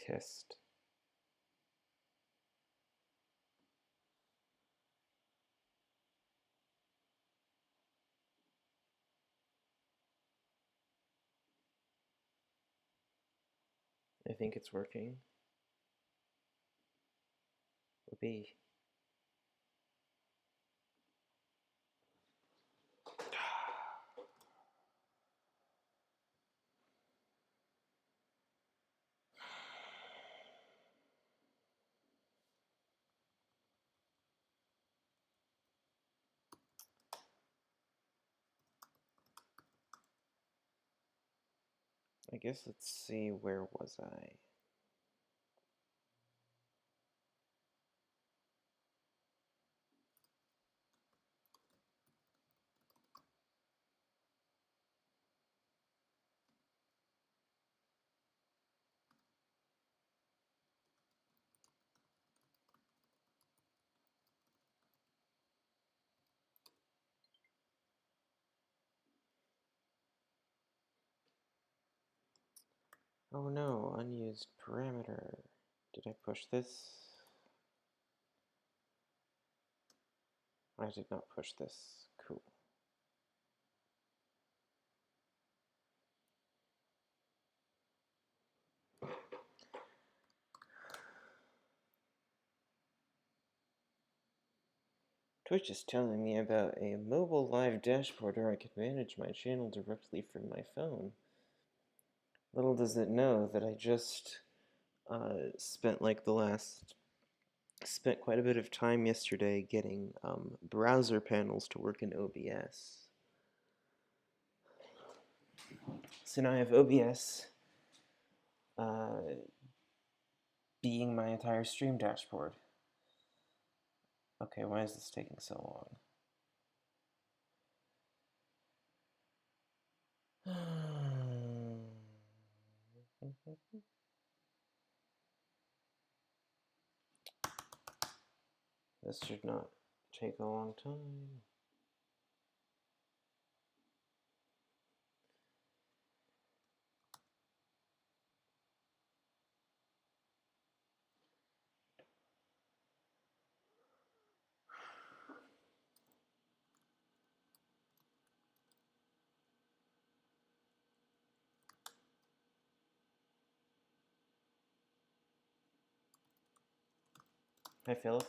test. I think it's working. Whoopee. I guess let's see, where was I? Oh no, unused parameter. Did I push this? I did not push this. Cool. Twitch is telling me about a mobile live dashboard where I can manage my channel directly from my phone. Little does it know that I just spent quite a bit of time yesterday getting browser panels to work in OBS. So now I have OBS being my entire stream dashboard. Okay, why is this taking so long? This should not take a long time. Hi, Philip.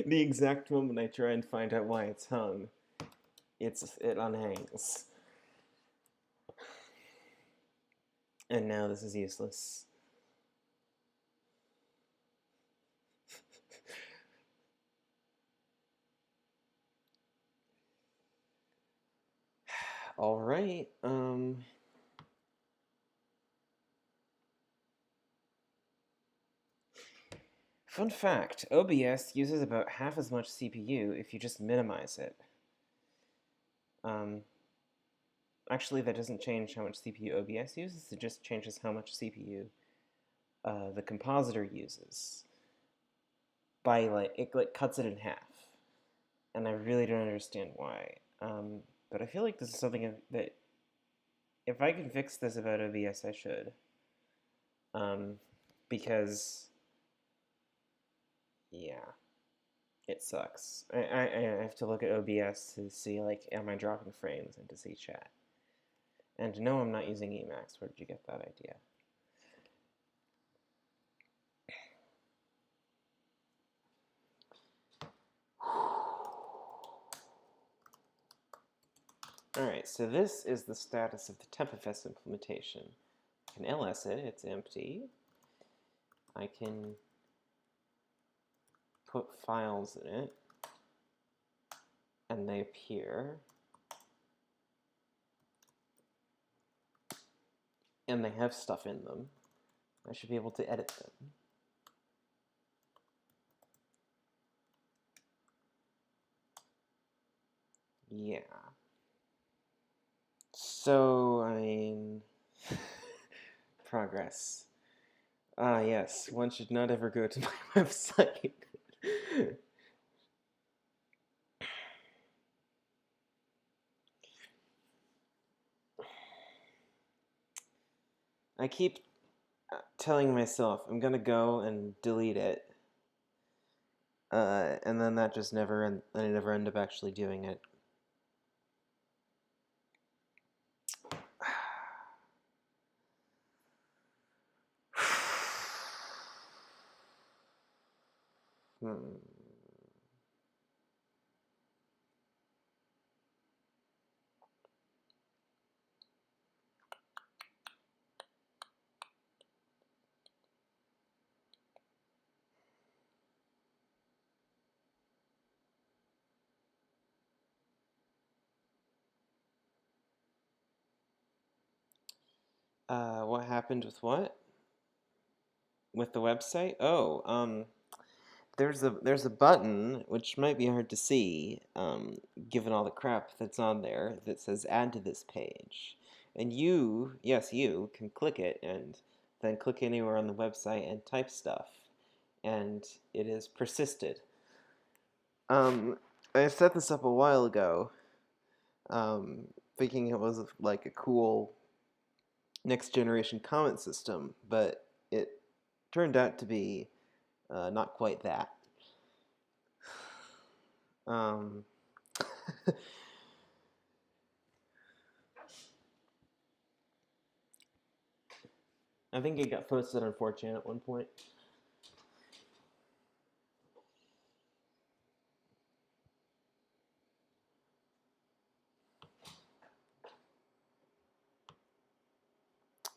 The exact moment I try and find out why it's hung, it unhangs. And now this is useless. All right. Fun fact, OBS uses about half as much CPU if you just minimize it. Actually, that doesn't change how much CPU OBS uses, it just changes how much CPU the compositor uses. By it cuts it in half. And I really don't understand why. But I feel like this is something that, if I can fix this about OBS, I should. Because, yeah, it sucks. I have to look at OBS to see, like, am I dropping frames, and to see chat. And no, I'm not using Emacs. Where did you get that idea? Alright, so this is the status of the tmpfs implementation. I can ls it, it's empty. I can put files in it, and they appear. And they have stuff in them. I should be able to edit them. Yeah. So, I mean, progress. Ah, yes, one should not ever go to my website. I keep telling myself I'm gonna go and delete it, and then that just I never end up actually doing it. Hmm. What happened with what? With the website? Oh, there's a button which might be hard to see, given all the crap that's on there, that says add to this page. And you, yes, you can click it and then click anywhere on the website and type stuff. And it is persisted. I set this up a while ago, thinking it was like a cool next generation comment system, but it turned out to be not quite that. Um, I think it got posted on 4chan at one point.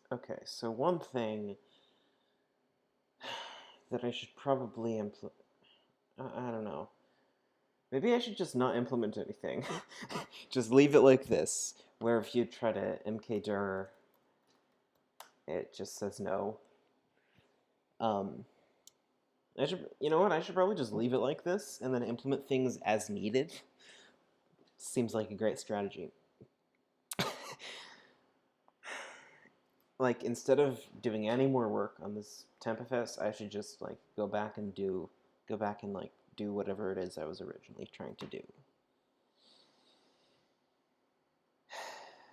Okay, so one thing that I should probably implement, I don't know. Maybe I should just not implement anything. Just leave it like this, where if you try to mkdir, it just says no. You know what? I should probably just leave it like this and then implement things as needed. Seems like a great strategy. Like, instead of doing any more work on this tmpfs, I should just like go back and do whatever it is I was originally trying to do.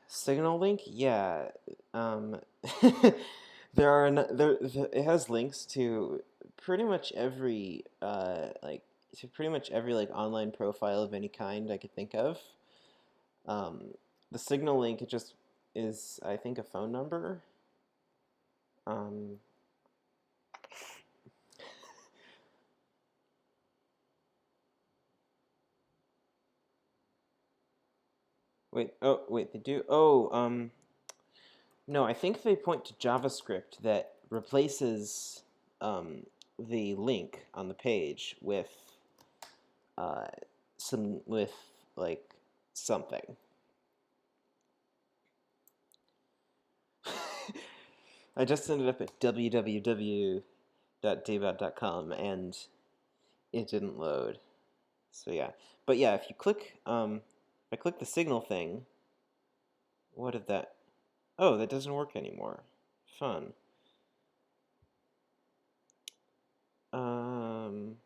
Signal link, yeah. It has links to pretty much every like online profile of any kind I could think of. The signal link, it just is, I think, a phone number. Wait, they do. No, I think they point to JavaScript that replaces the link on the page with uh, like something. I just ended up at www.dbot.com and it didn't load. So yeah, but yeah, if you click, if I click the signal thing, what did that? Oh, that doesn't work anymore. Fun. Um,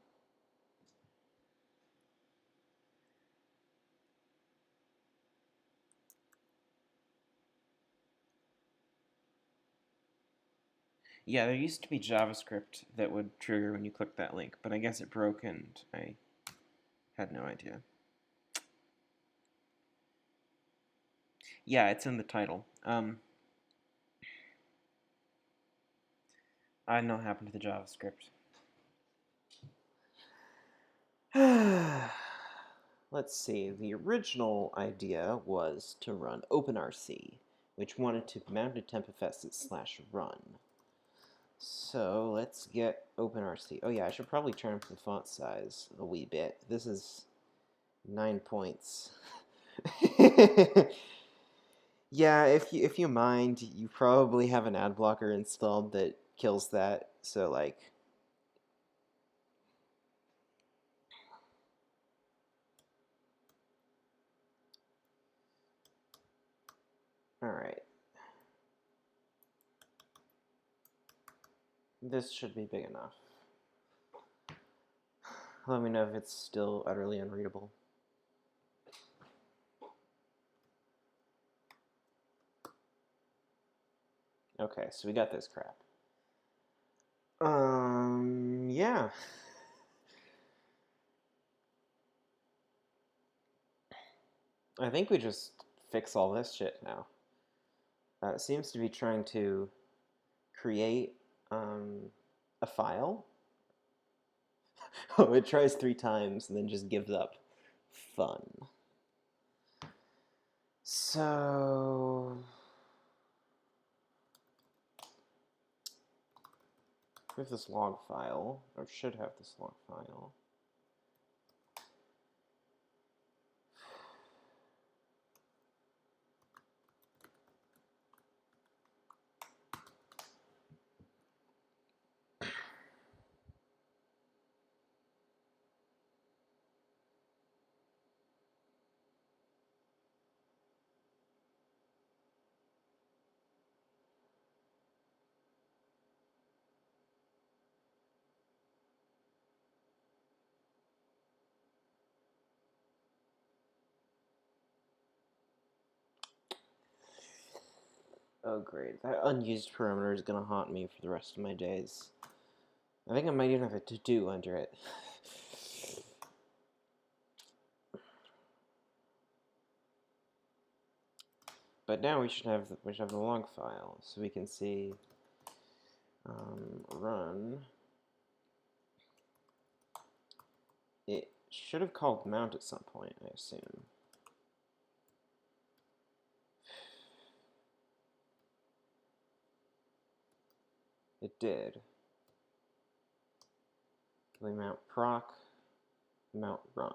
yeah, there used to be JavaScript that would trigger when you click that link, but I guess it broke and I had no idea. Yeah, it's in the title. I don't know what happened to the JavaScript. Let's see, the original idea was to run OpenRC, which wanted to mount a tmpfs/run. So let's get OpenRC. Oh yeah, I should probably turn up the font size a wee bit. This is 9 points. Yeah, if you mind, you probably have an ad blocker installed that kills that. So like, all right. this should be big enough. Let me know if it's still utterly unreadable. Okay, so we got this crap. Yeah. I think we just fix all this shit now. It seems to be trying to create a file. Oh, it tries 3 times and then just gives up. Fun. So we have this log file, or should have this log file. Oh great, that unused parameter is gonna haunt me for the rest of my days. I think I might even have a to-do under it. But now we should have the log file, so we can see run. It should have called mount at some point, I assume. It did. We mount proc, mount run.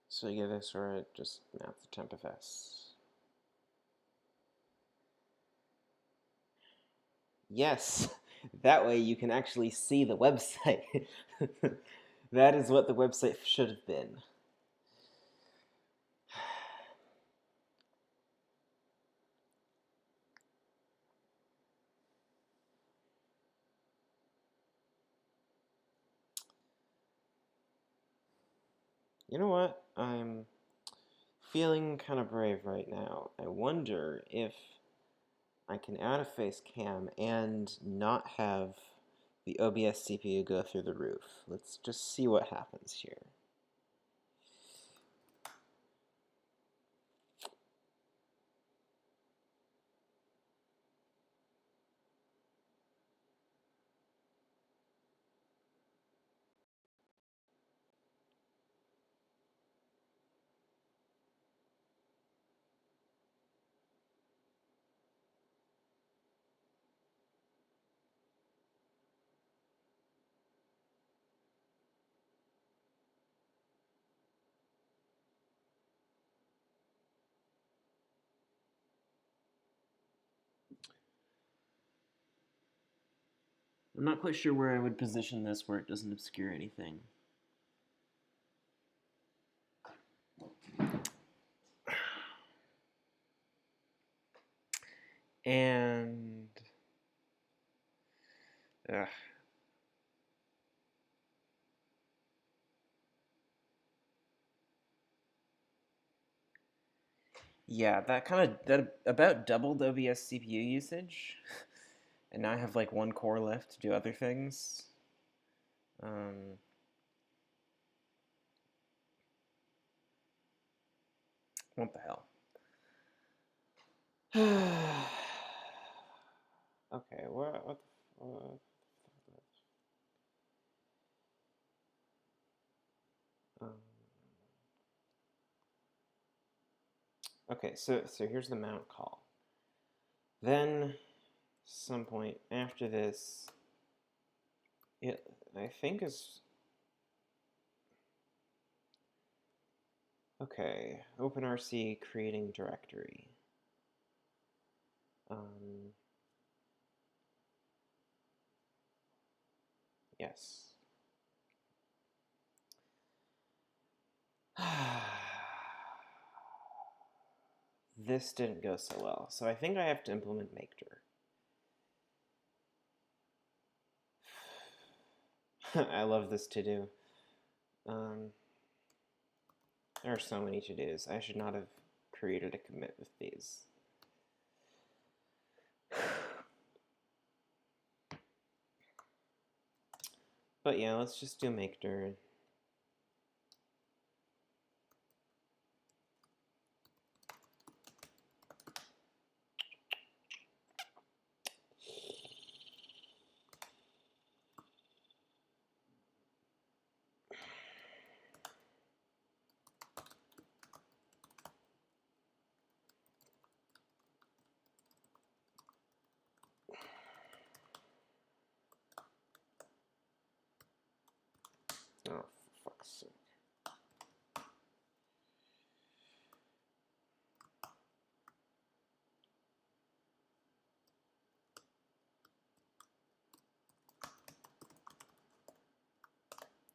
So you give this, or it just mount the tmpfs. Yes, that way you can actually see the website. That is what the website should have been. You know what? I'm feeling kind of brave right now. I wonder if I can add a face cam and not have the OBS CPU go through the roof. Let's just see what happens here. I'm not quite sure where I would position this where it doesn't obscure anything. And yeah, that about doubled OBS CPU usage, and now I have like 1 core left to do other things. What the hell? Okay, what okay, so here's the mount call. Then, some point after this, it I think is okay. OpenRC creating directory. Yes. this didn't go so well, so I think I have to implement makedir. I love this to-do. There are so many to-dos. I should not have created a commit with these. But yeah, let's just do makedir. Oh, for fuck's sake.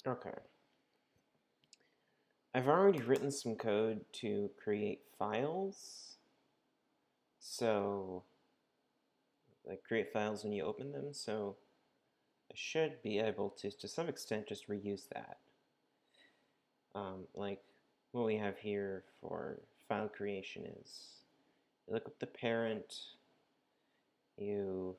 Okay. I've already written some code to create files. So, like, create files when you open them. So, I should be able to some extent, just reuse that. Like, what we have here for file creation is you look up the parent, you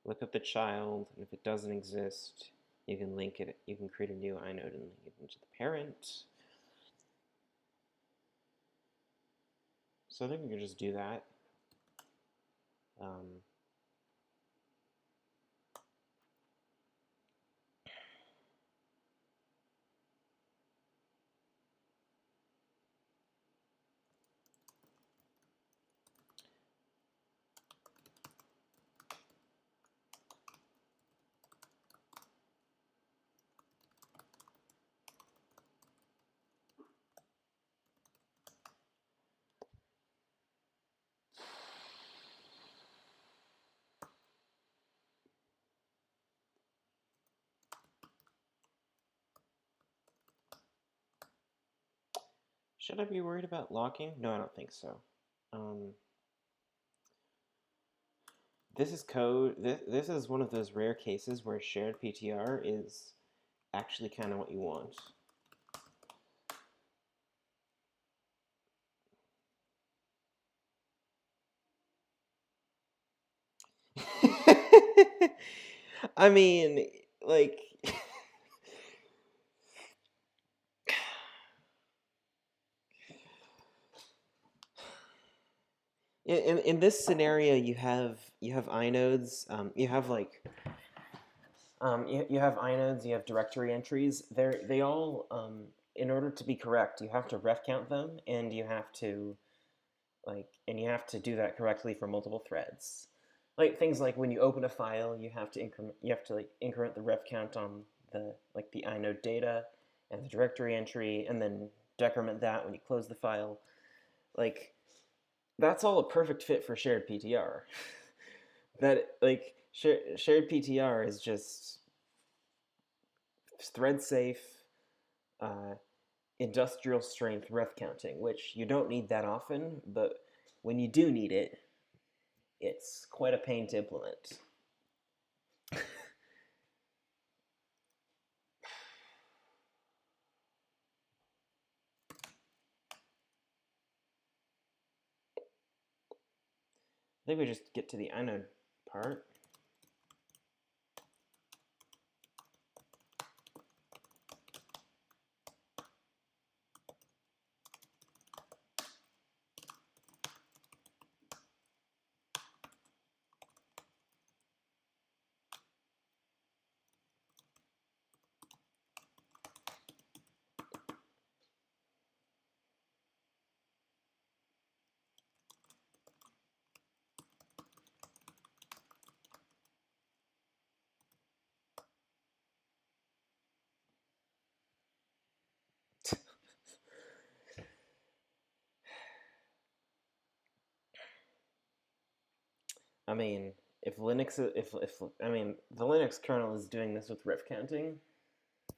look up the child, and if it doesn't exist, you can link it. You can create a new inode and link it into the parent. So I think we can just do that. Should I be worried about locking? No, I don't think so. This is code. This is one of those rare cases where shared PTR is actually kind of what you want. I mean, like, in this scenario, you have inodes. You have like you have inodes. You have directory entries. They all in order to be correct, you have to ref count them, and you have to do that correctly for multiple threads. Like things like when you open a file, you have to increment the ref count on the inode data and the directory entry, and then decrement that when you close the file. Like that's all a perfect fit for shared PTR. That shared PTR is just thread safe, industrial strength ref counting, which you don't need that often, but when you do need it, it's quite a pain to implement. I think we just get to the inode part. I mean, if Linux, I mean, the Linux kernel is doing this with ref counting,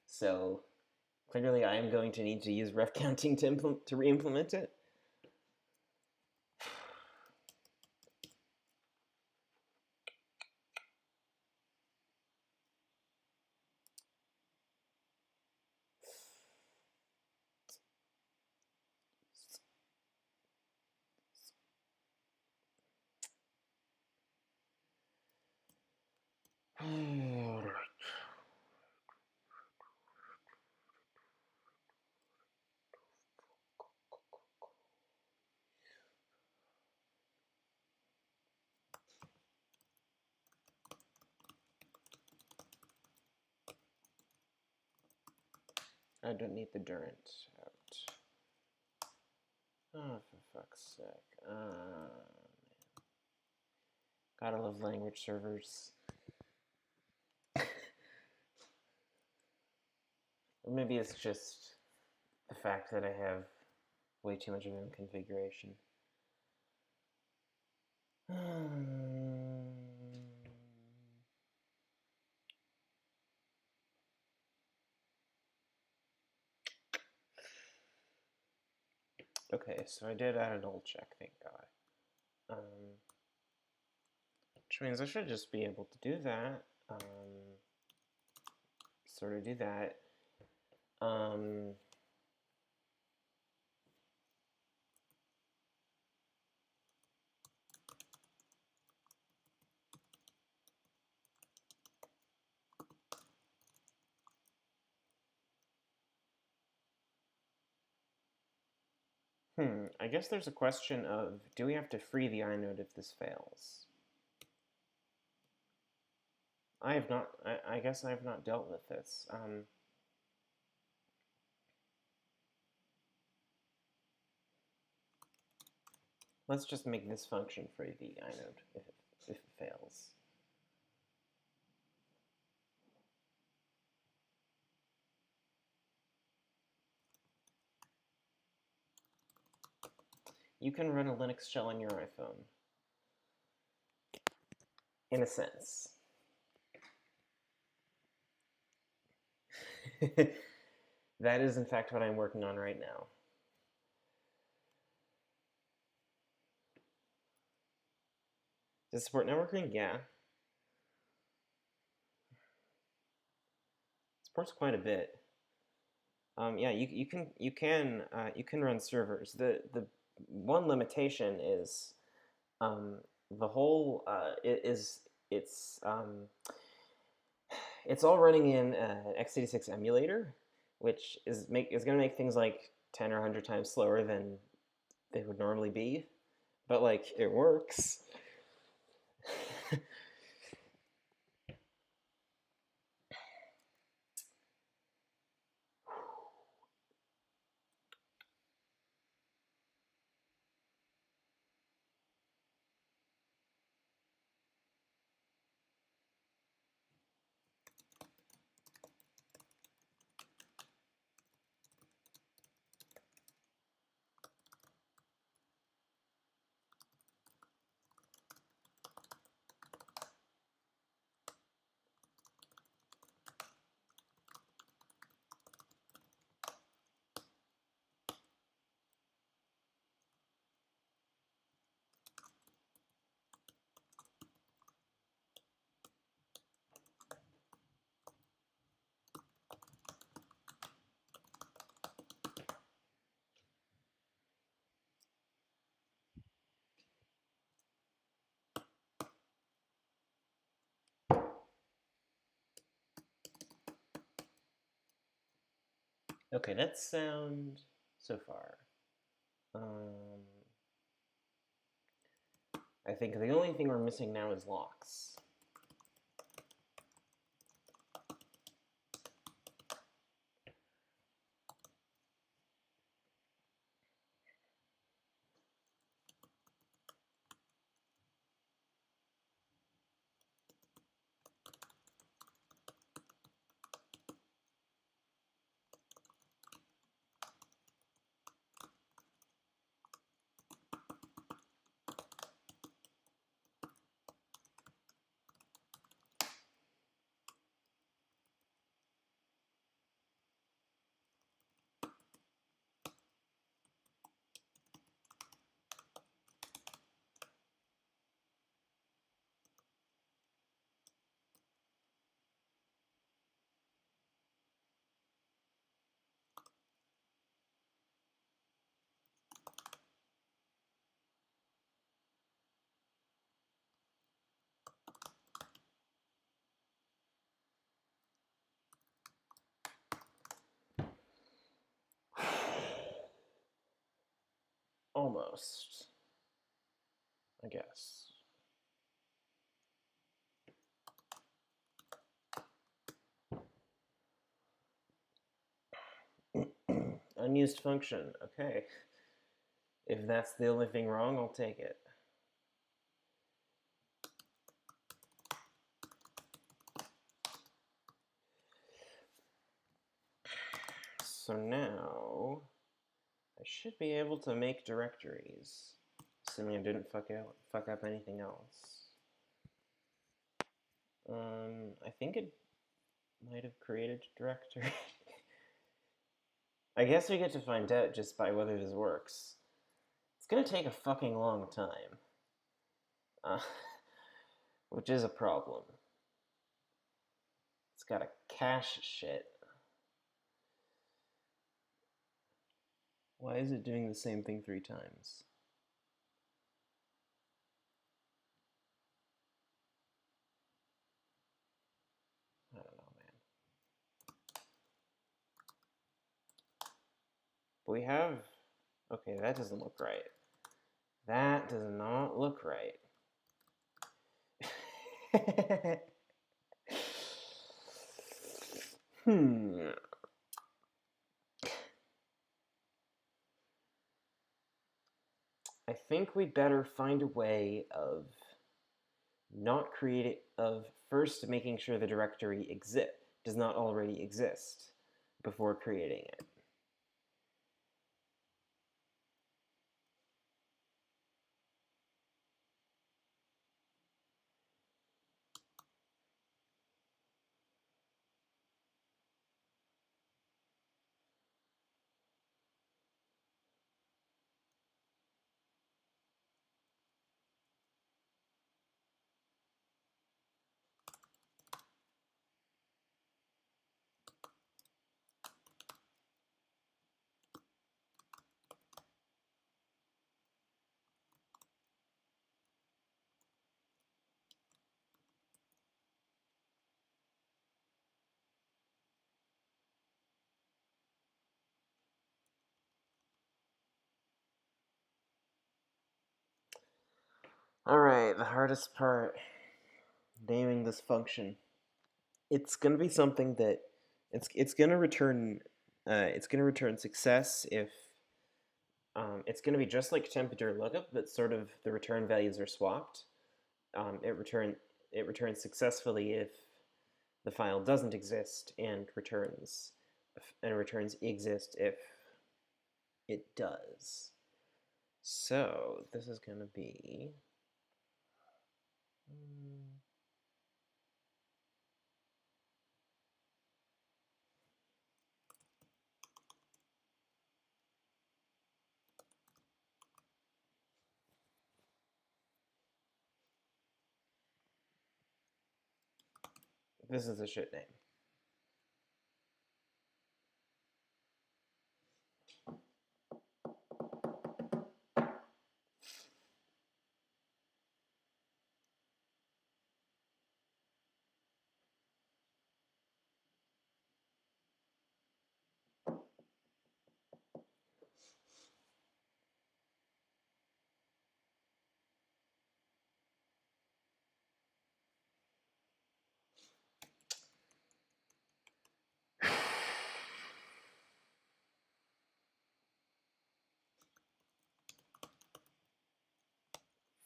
so clearly I am going to need to use ref counting to re-implement it. All right. I don't need the Durant out. Oh, for fuck's sake. Gotta love language servers. Or maybe it's just the fact that I have way too much of them configuration. Okay, so I did add an old check, thank God. Which means I should just be able to do that. Sort of do that. I guess there's a question of, do we have to free the inode if this fails? I have not, I guess I have not dealt with this. Let's just make this function free the inode if it fails. You can run a Linux shell on your iPhone, in a sense. That is, in fact, what I'm working on right now. Does it support networking? Yeah. It supports quite a bit. Yeah, you can run servers. The one limitation is the whole it's all running in an x86 emulator, which is going to make things like 10 or 100 times slower than they would normally be, but like it works. Okay, that's sound so far. I think the only thing we're missing now is locks. almost, I guess. Unused function, okay. If that's the only thing wrong, I'll take it. So now, I should be able to make directories, assuming I didn't fuck up anything else. I think it might have created a directory. I guess we get to find out just by whether this works. It's gonna take a fucking long time. Which is a problem. It's gotta cache shit. Why is it doing the same thing 3 times? I don't know, man. But we have... Okay, that doesn't look right. That does not look right. I think we'd better find a way of not creating, of first making sure the directory does not already exist before creating it. Alright, the hardest part, naming this function. It's going to be something that it's going to return success if it's going to be just like temperature lookup, but sort of the return values are swapped. It returns successfully if the file doesn't exist, and returns exist if it does. So this is going to be this is a shit name.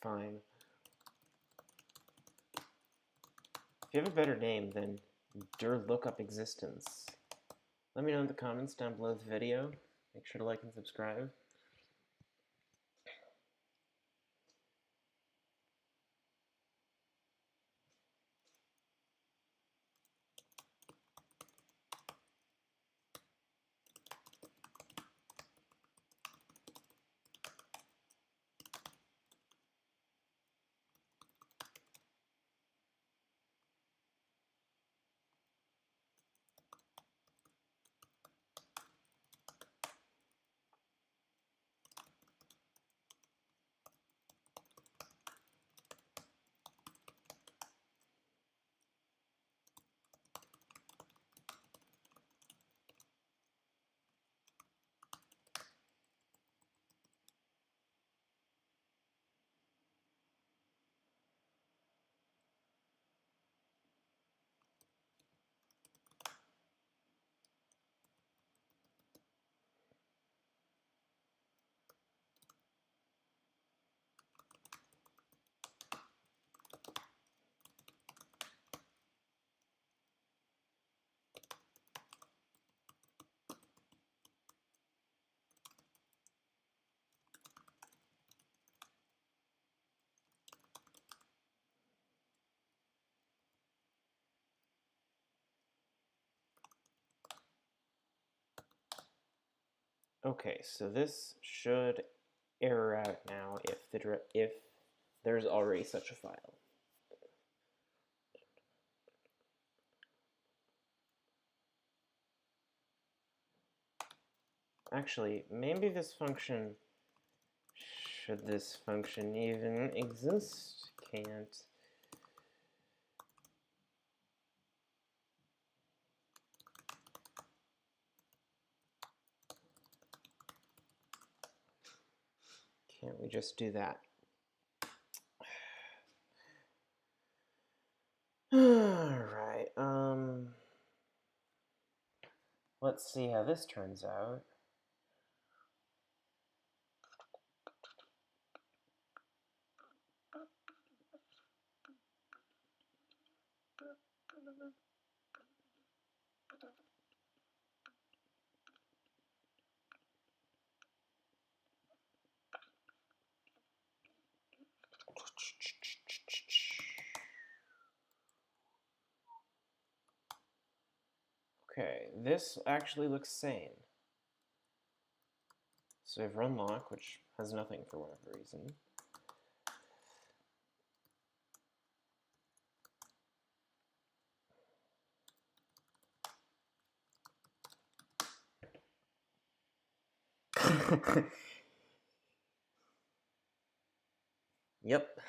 Fine. If you have a better name than dir lookup existence, let me know in the comments down below the video. Make sure to like and subscribe. Okay, so this should error out now if there's already such a file. Actually, maybe this function, should this function even exist, can't. Can't we just do that? Alright, let's see how this turns out. Okay, this actually looks sane. So I've run lock, which has nothing for whatever reason. Yep.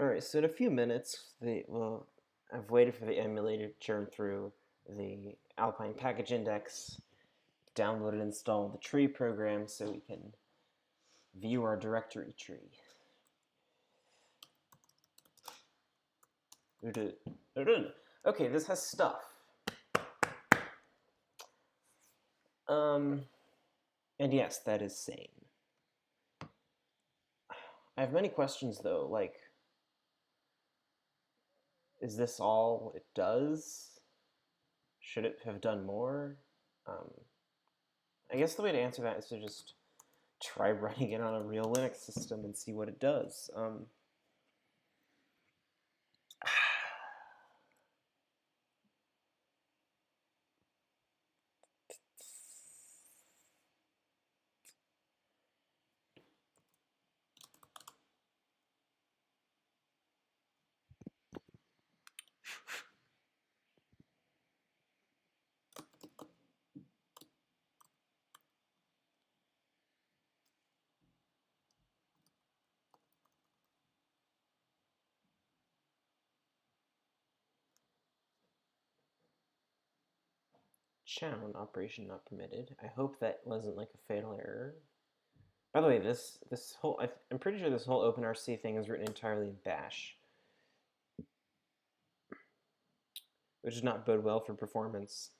Alright, so in a few minutes, I've waited for the emulator to churn through the Alpine package index, download and install the tree program so we can view our directory tree. Okay, this has stuff. And yes, that is sane. I have many questions though, like, is this all it does? Should it have done more? I guess the way to answer that is to just try running it on a real Linux system and see what it does. Chown operation not permitted. I hope that wasn't like a fatal error. By the way, this whole I'm pretty sure this whole OpenRC thing is written entirely in Bash, which does not bode well for performance.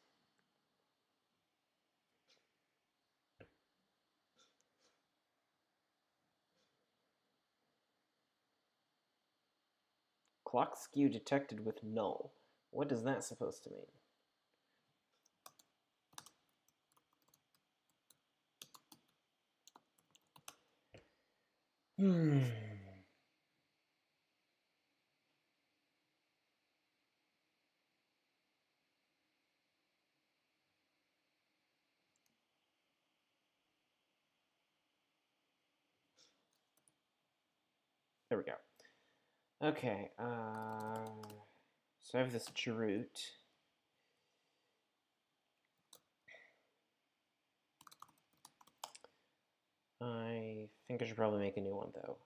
Clock skew detected with null. What is that supposed to mean? There we go. Okay, so I have this chroot. I think I should probably make a new one though.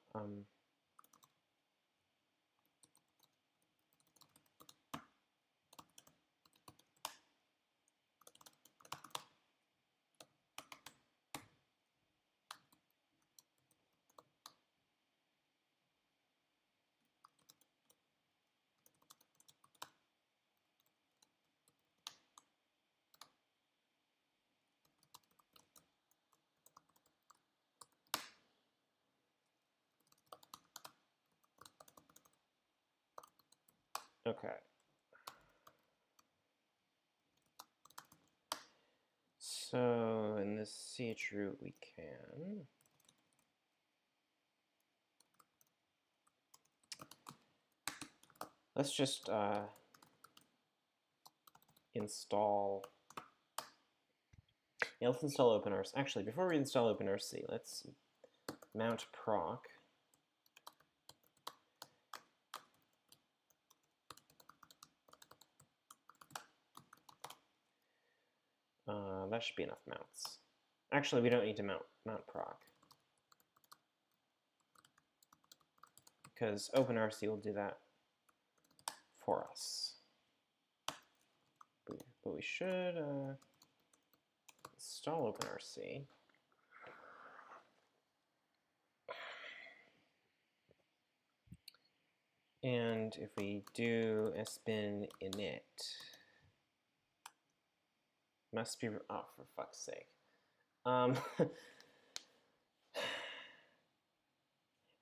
Okay. So in this chroot we can let's just install Yeah, let's install OpenRC. Actually, before we install OpenRC, let's mount proc. That should be enough mounts. Actually, we don't need to mount proc, because OpenRC will do that for us. But we should install OpenRC. And if we do sbin init, must be, oh, for fuck's sake.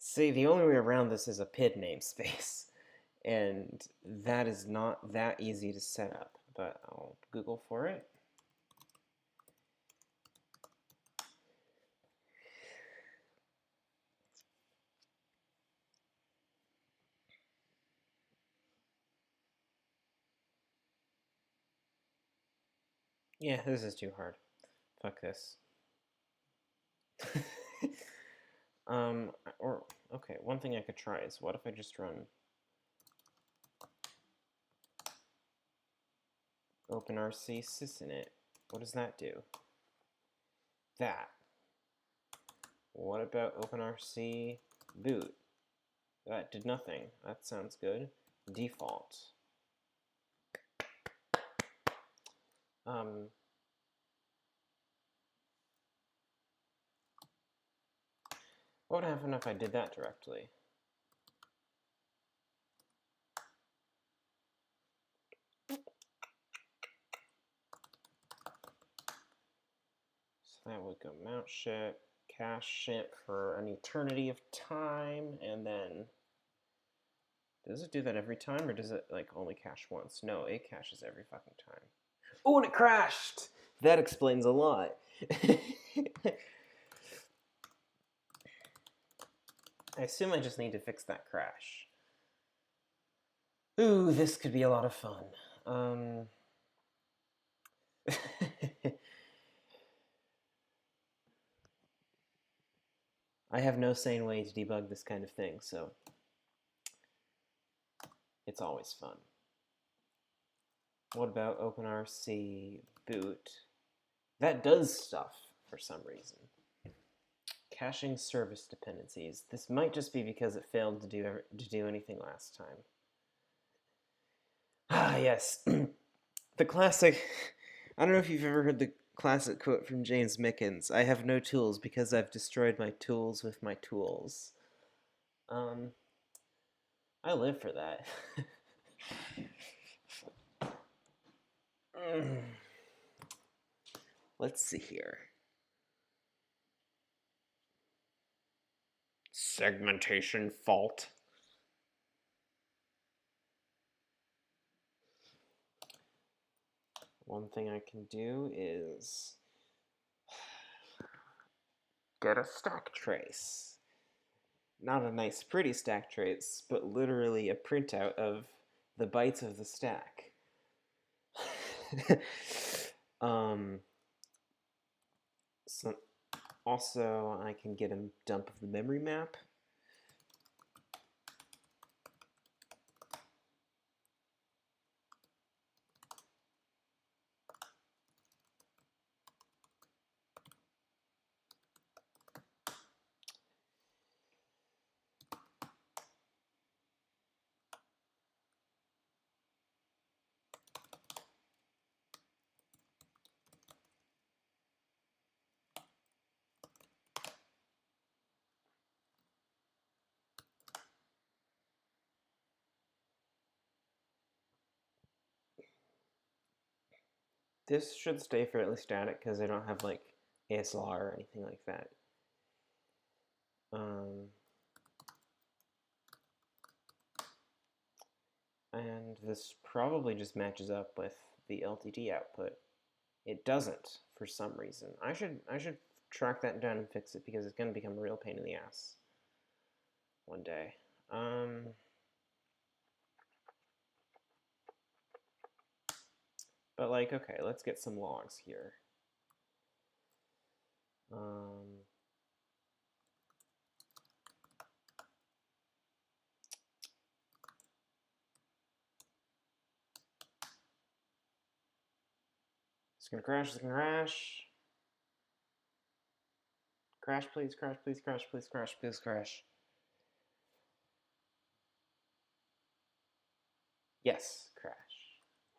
See, the only way around this is a PID namespace, and that is not that easy to set up, but I'll Google for it. Yeah, this is too hard. Fuck this. Or, okay, one thing I could try is, what if I just run OpenRC sysinit? What does that do? That. What about OpenRC boot? That did nothing. That sounds good. Default. What would happen if I did that directly? So that would go mount ship, cache ship for an eternity of time, and then does it do that every time, or does it like only cache once? No, it caches every fucking time. Oh, and it crashed! That explains a lot. I assume I just need to fix that crash. Ooh, this could be a lot of fun. I have no sane way to debug this kind of thing, so it's always fun. What about OpenRC boot? That does stuff for some reason. Caching service dependencies. This might just be because it failed to do anything last time. Ah, yes. The classic, I don't know if you've ever heard the classic quote from James Mickens, I have no tools because I've destroyed my tools with my tools. I live for that. Let's see here. Segmentation fault. One thing I can do is get a stack trace. Not a nice pretty stack trace, but literally a printout of the bytes of the stack. So also I can get a dump of the memory map. This should stay fairly static because I don't have like ASLR or anything like that. And this probably just matches up with the LTD output. It doesn't for some reason. I should track that down and fix it because it's going to become a real pain in the ass one day. But like, okay, let's get some logs here. It's gonna crash, it's gonna crash. Crash, please, crash, please, crash, please, crash, please, crash. Yes, crash.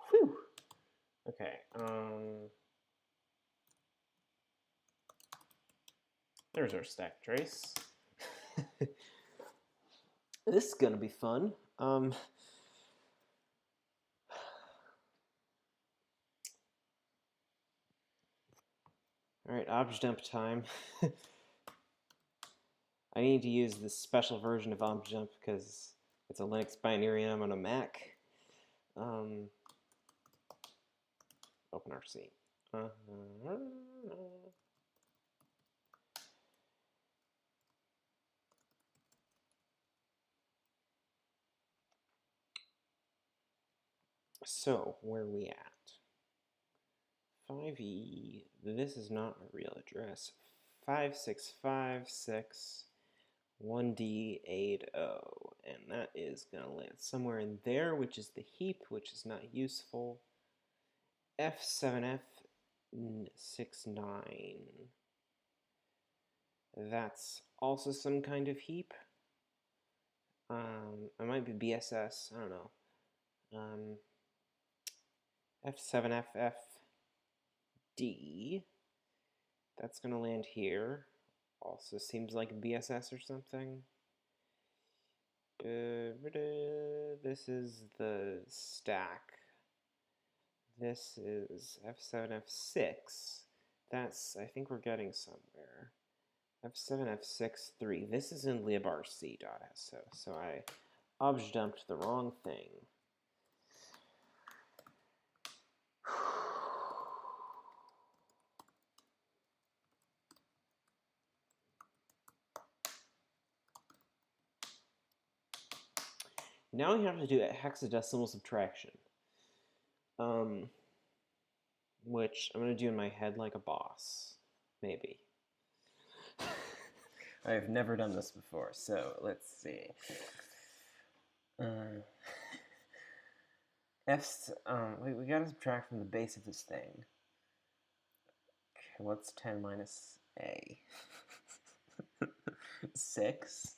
Whew. Okay, there's our stack trace. This is gonna be fun. All right, obj dump time. I need to use this special version of obj dump because it's a Linux binary and I'm on a Mac. OpenRC. So, where are we at? 5e, this is not a real address. 5656 1D80, and that is going to land somewhere in there, which is the heap, which is not useful. F7F69. That's also some kind of heap. It might be BSS, I don't know. F7FFD. That's going to land here. Also seems like BSS or something. This is the stack. This is F7F6. That's, I think we're getting somewhere. F7F63. This is in librc.so, so I obj dumped the wrong thing. Now we have to do a hexadecimal subtraction, which I'm going to do in my head like a boss, maybe. I've never done this before, so let's see. We gotta subtract from the base of this thing. Okay, what's 10 minus a? 6.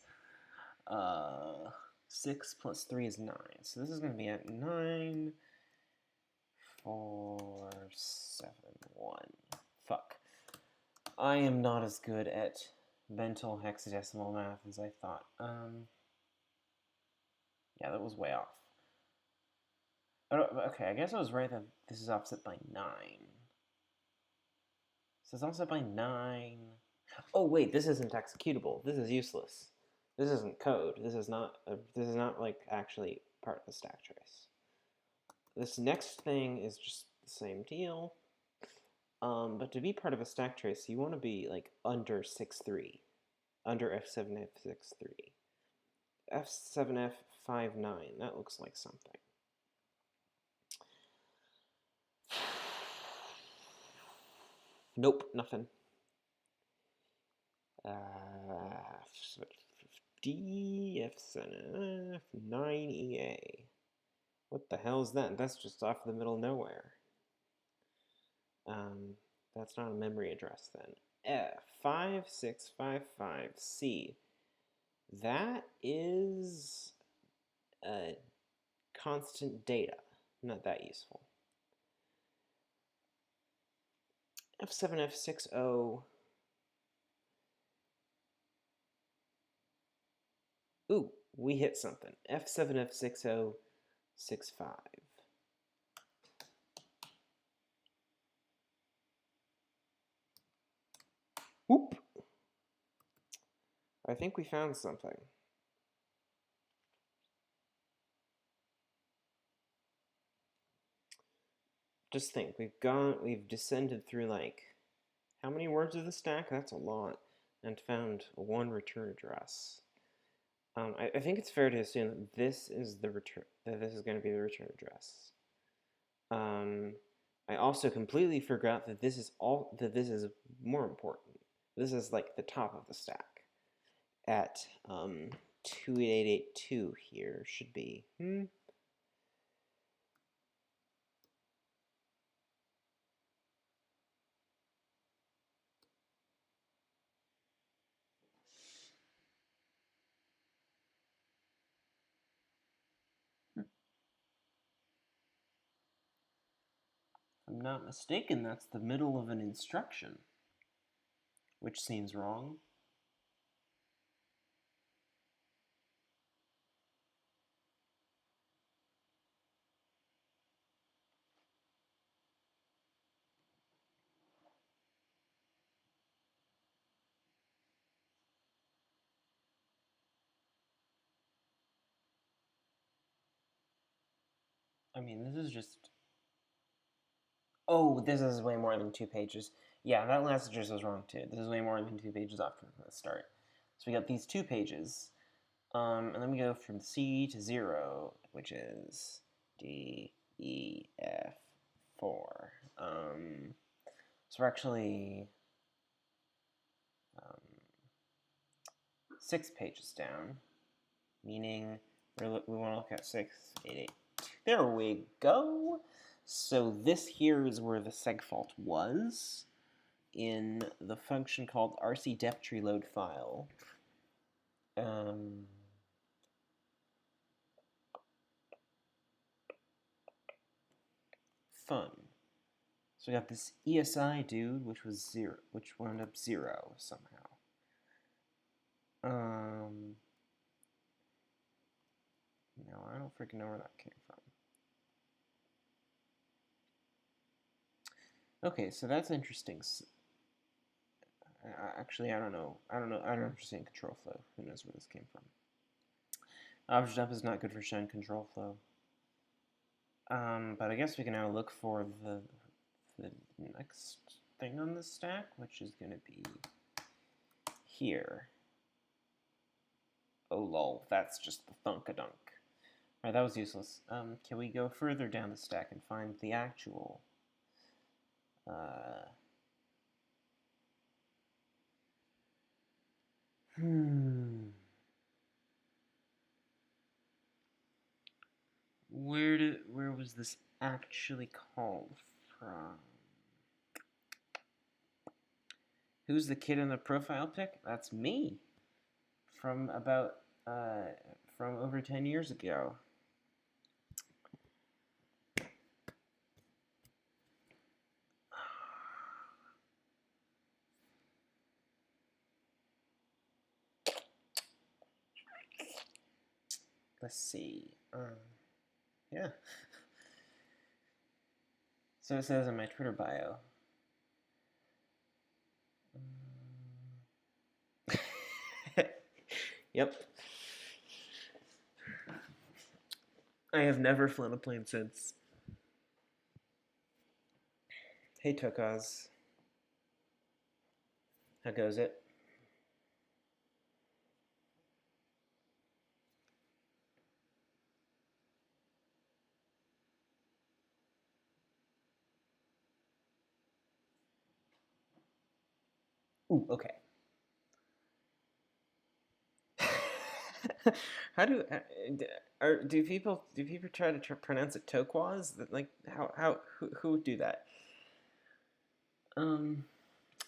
6 plus 3 is 9. So this is going to be at 9, 4, 7, 1. Fuck. I am not as good at mental hexadecimal math as I thought. Yeah, that was way off. Okay, I guess I was right that this is offset by 9. So it's offset by 9. Oh wait, this isn't executable. This is useless. This isn't code. This is not like actually part of the stack trace. This next thing is just the same deal. But to be part of a stack trace, you want to be like under 6.3, under F7F6.3. F7F59, that looks like something. Nope, nothing. F7F 9EA. What the hell is that? That's just off the middle of nowhere. That's not a memory address then. F5655C. That is constant data. Not that useful. F7F60. Ooh, we hit something. F7F6065. Whoop. I think we found something. Just think, we've descended through like, how many words of the stack? That's a lot. And found one return address. I think it's fair to assume that this is the return, that this is going to be the return address. I also completely forgot that this is more important. This is like the top of the stack. At 28882 here should be. If I'm not mistaken, that's the middle of an instruction, which seems wrong. I mean, this is just... Oh, this is way more than 2 pages. Yeah, that last just was wrong too. This is way more than 2 pages off from the start. So we got these 2 pages. And then we go from C to 0, which is D, E, F, 4. So we're actually 6 pages down, meaning we want to look at 6, 8, 8. There we go. So this here is where the seg fault was in the function called rc-depth-reload file. Fun. So we got this ESI dude, which was 0, which wound up 0 somehow. No, I don't freaking know where that came from. Okay, so that's interesting. Actually, I don't know. I don't understand control flow. Who knows where this came from? Object dump is not good for showing control flow. But I guess we can now look for the next thing on the stack, which is going to be here. Oh lol, that's just the thunk-a-dunk. Alright, that was useless. Can we go further down the stack and find the actual Where was this actually called from? Who's the kid in the profile pic? That's me. From about from over 10 years ago. Let's see. Yeah. So it says in my Twitter bio. Yep. I have never flown a plane since. Hey, Tokaz. How goes it? Ooh, okay. How do people try to pronounce it Tokwaz? Like who would do that? F7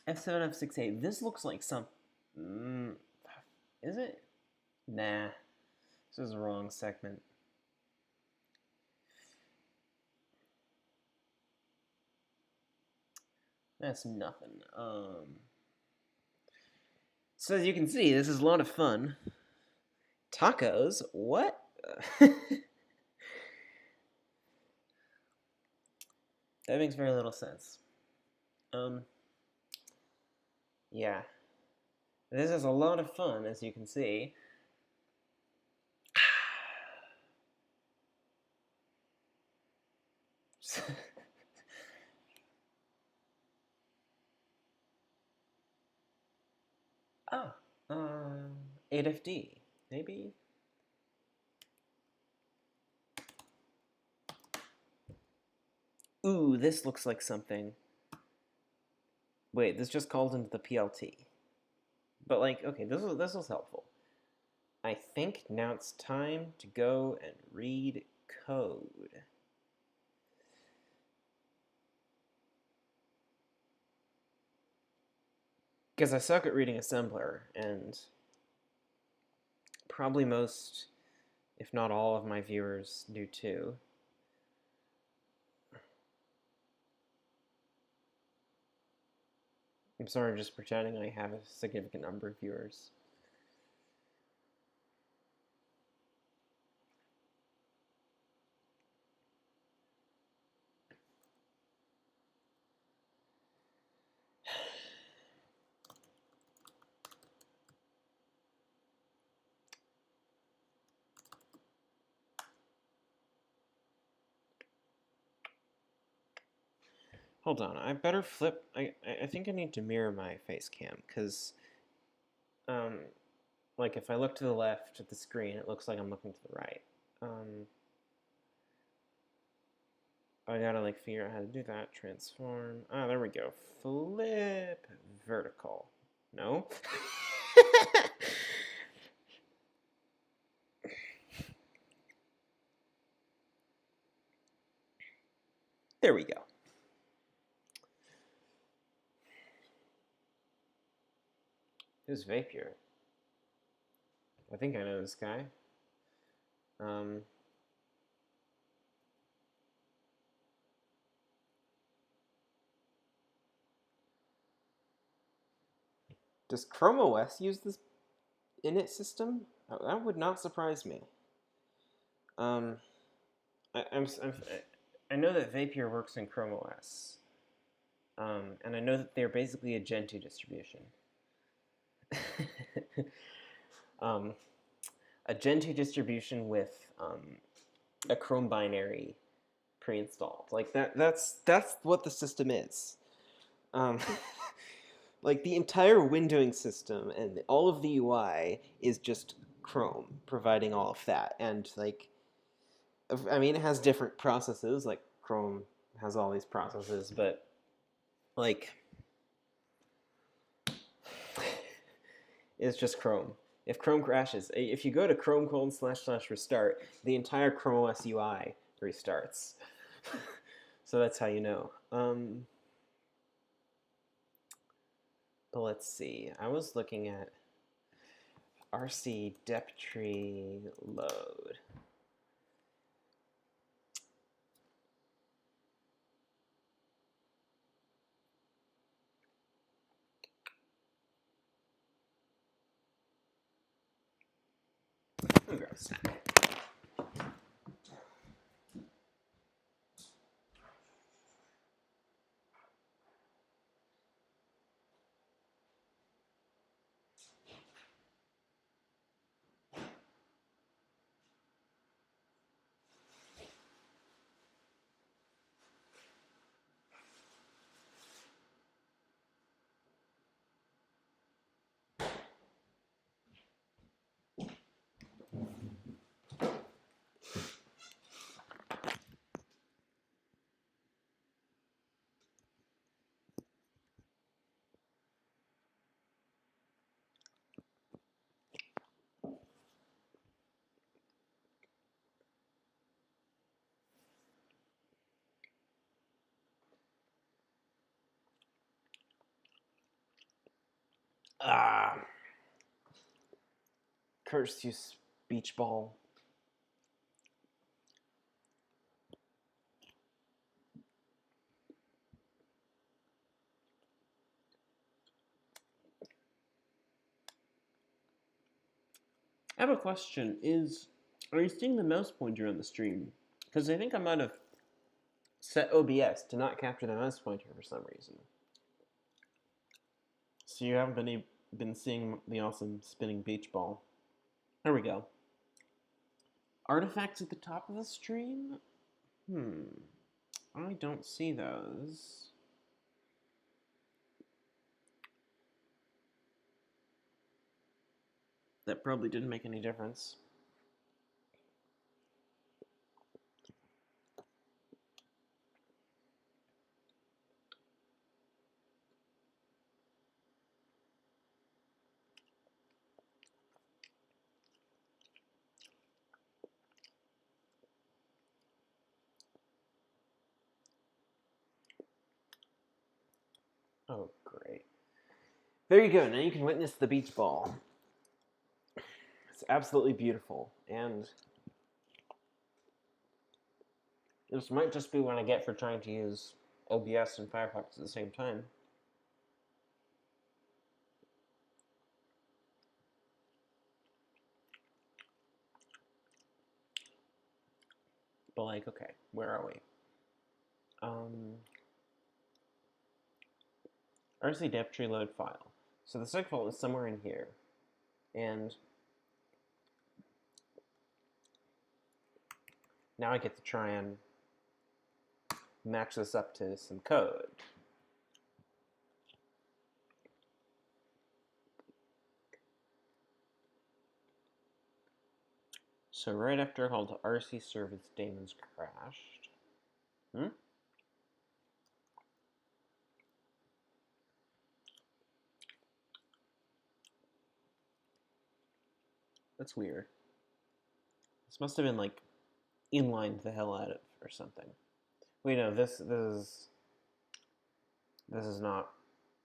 F6A. This looks like some. Is it? Nah. This is the wrong segment. That's nothing. So as you can see, this is a lot of fun. Tacos? What? That makes very little sense. Yeah. This is a lot of fun, as you can see. Oh, 8FD, maybe? Ooh, this looks like something. Wait, this just called into the PLT. But like, okay, this was helpful. I think now it's time to go and read code. Because I suck at reading assembler, and probably most, if not all, of my viewers do too. I'm sort of just pretending I have a significant number of viewers. Hold on, I better flip. I think I need to mirror my face cam, because, like, if I look to the left of the screen, it looks like I'm looking to the right. I gotta, like, figure out how to do that. Transform. Ah, there we go. Flip vertical. No? There we go. Who's Vapier? I think I know this guy. Does Chrome OS use this init system? Oh, that would not surprise me. I know that Vapier works in Chrome OS, and I know that they're basically a Gentoo distribution. A Gentoo distribution with a Chrome binary pre-installed. Like that's what the system is. Like the entire windowing system and all of the UI is just Chrome providing all of that. And like, I mean, it has different processes. Like Chrome has all these processes, but like, it's just Chrome. If Chrome crashes, if you go to chrome://restart, the entire Chrome OS UI restarts. So that's how you know. But let's see. I was looking at RC dep tree load. Let me grab a snack. Curse you, speech ball. I have a question. Are you seeing the mouse pointer on the stream? Because I think I might have set OBS to not capture the mouse pointer for some reason. So you haven't been seeing the awesome spinning beach ball. There we go. Artifacts at the top of the stream? I don't see those. That probably didn't make any difference. Oh, great. There you go. Now you can witness the beach ball. It's absolutely beautiful. And this might just be what I get for trying to use OBS and Firefox at the same time. But like, okay, where are we? RC depth tree load file. So the segfault is somewhere in here. And now I get to try and match this up to some code. So right after I called to RC service daemons crashed. That's weird. This must have been like inlined the hell out of or something. Wait, no, this is not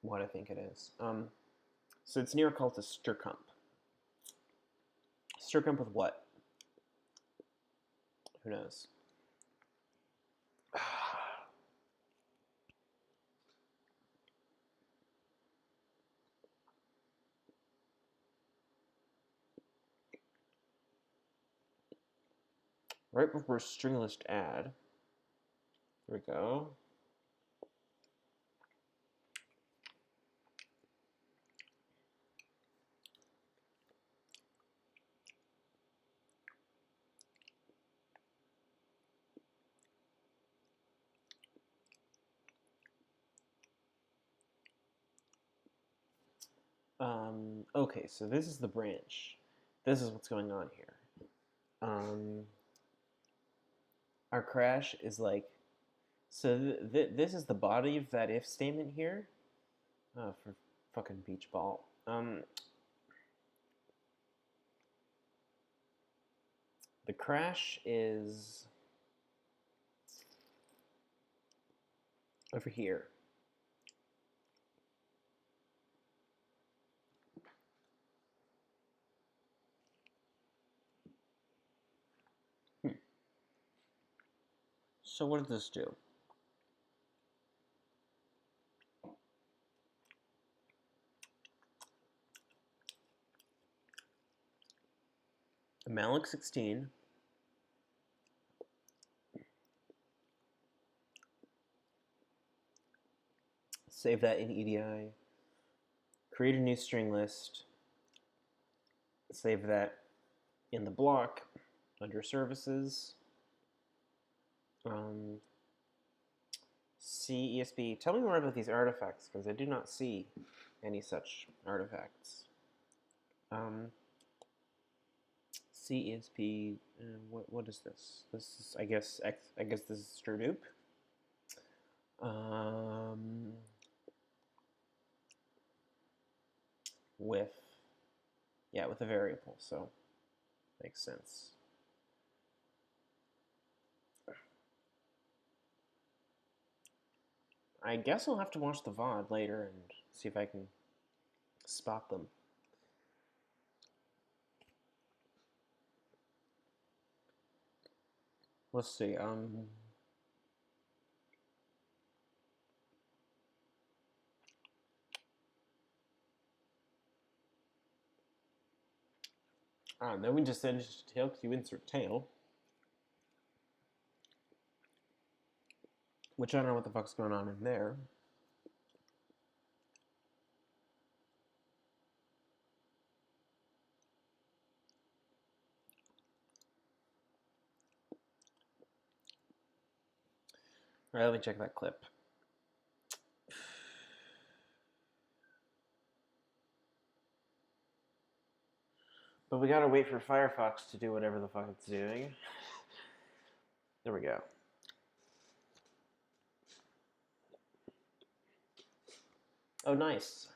what I think it is. So it's near a call to strcmp. Strcmp with what? Who knows? Right before string list add. There we go. Okay, so this is the branch. This is what's going on here. Our crash is like, so this is the body of that if statement here. Oh, for fucking beach ball. The crash is over here. So what does this do? Malloc 16 save that in EDI, create a new string list, save that in the block under services, C ESB. Tell me more about these artifacts, because I do not see any such artifacts. C ESB, what is this? This is, I guess this is strdup. With a variable, so makes sense. I guess I'll have to watch the VOD later and see if I can spot them. Let's see, then we just send it to tail queue insert tail. Which I don't know what the fuck's going on in there. All right, let me check that clip. But we gotta wait for Firefox to do whatever the fuck it's doing. There we go. Oh, nice.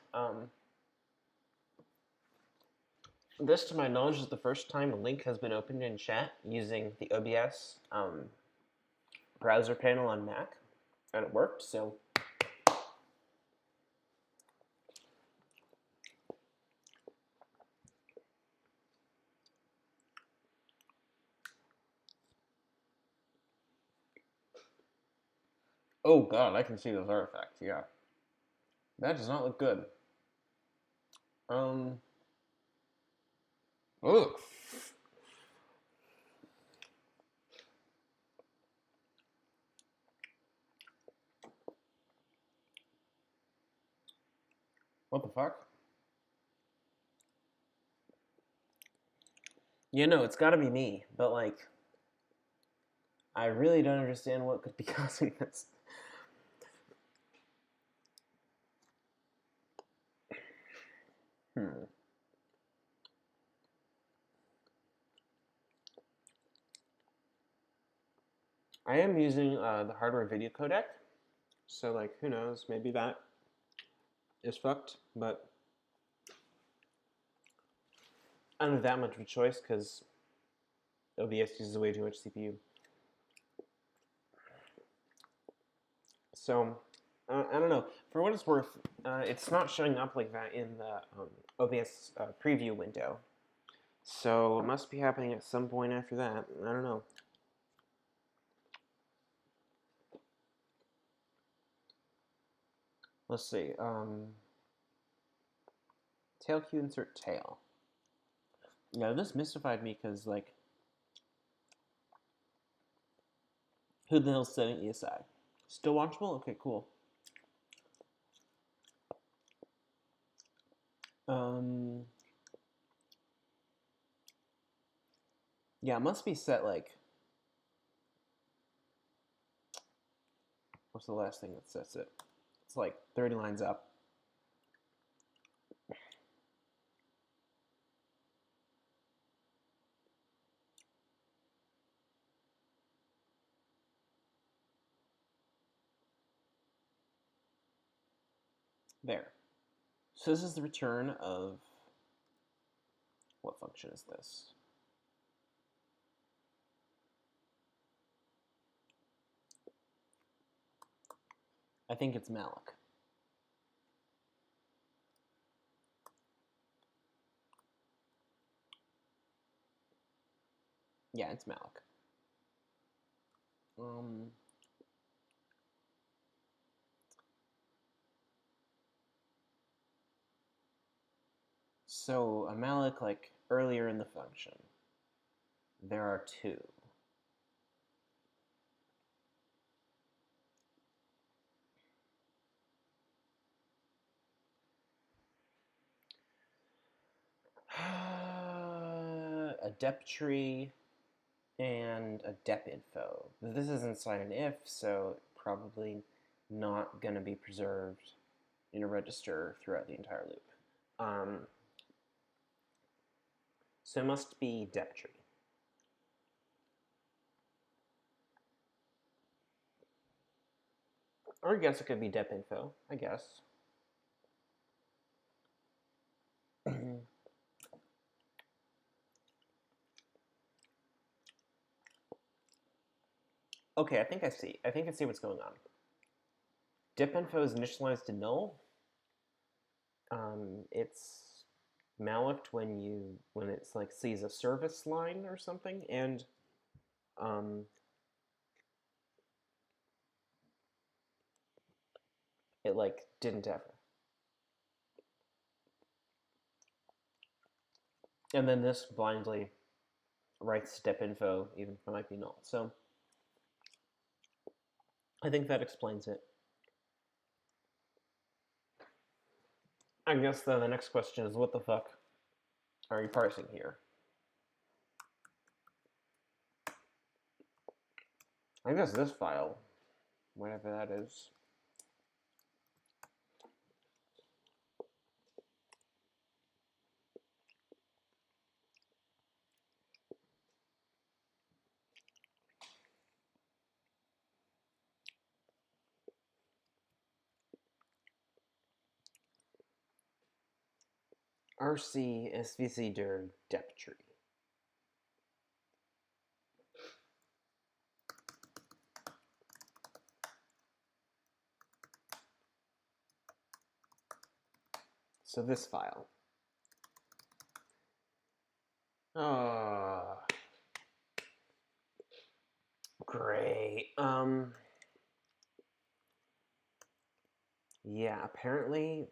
This, to my knowledge, is the first time a link has been opened in chat using the OBS browser panel on Mac, and it worked, so Oh god, I can see those artifacts, yeah. That does not look good. Ugh. What the fuck? Yeah, no, it's gotta be me, but like, I really don't understand what could be causing this. I am using the hardware video codec, so like, who knows, maybe that is fucked, but I don't have that much of a choice because OBS uses way too much CPU. So, I don't know. For what it's worth, it's not showing up like that in the OBS preview window. So it must be happening at some point after that. I don't know. Let's see. Tail cue insert tail. Yeah, this mystified me because, like, who the hell's setting ESI? Still watchable? Okay, cool. Yeah, it must be set, like, what's the last thing that sets it? It's like 30 lines up. There. So this is the return of, what function is this? I think it's malloc. Yeah, it's malloc. So a malloc, like earlier in the function, there are two. A dep tree and a dep info. This is inside an if, so probably not going to be preserved in a register throughout the entire loop. So it must be dep tree. Or I guess it could be dep info, I guess. Okay, I think I see. I think I see what's going on. Dep info is initialized to null. It's malloced when it's like sees a service line or something, and it like didn't ever. And then this blindly writes dep info even if it might be null. So I think that explains it. I guess the next question is, what the fuck are you parsing here? I guess this file, whatever that is. RC SVC dir dep tree. So this file. Oh, great. Yeah, apparently,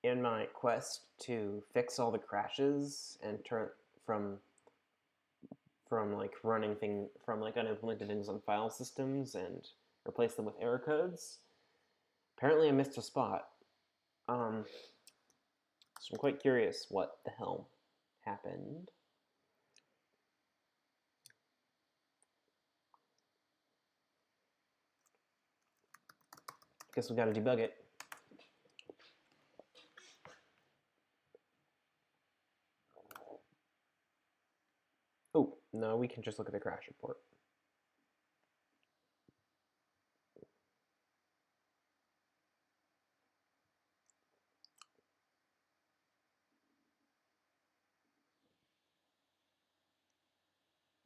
in my quest to fix all the crashes and turn from like running from like unimplemented things on file systems and replace them with error codes, apparently I missed a spot. So I'm quite curious what the hell happened. Guess we gotta debug it. Oh, no, we can just look at the crash report.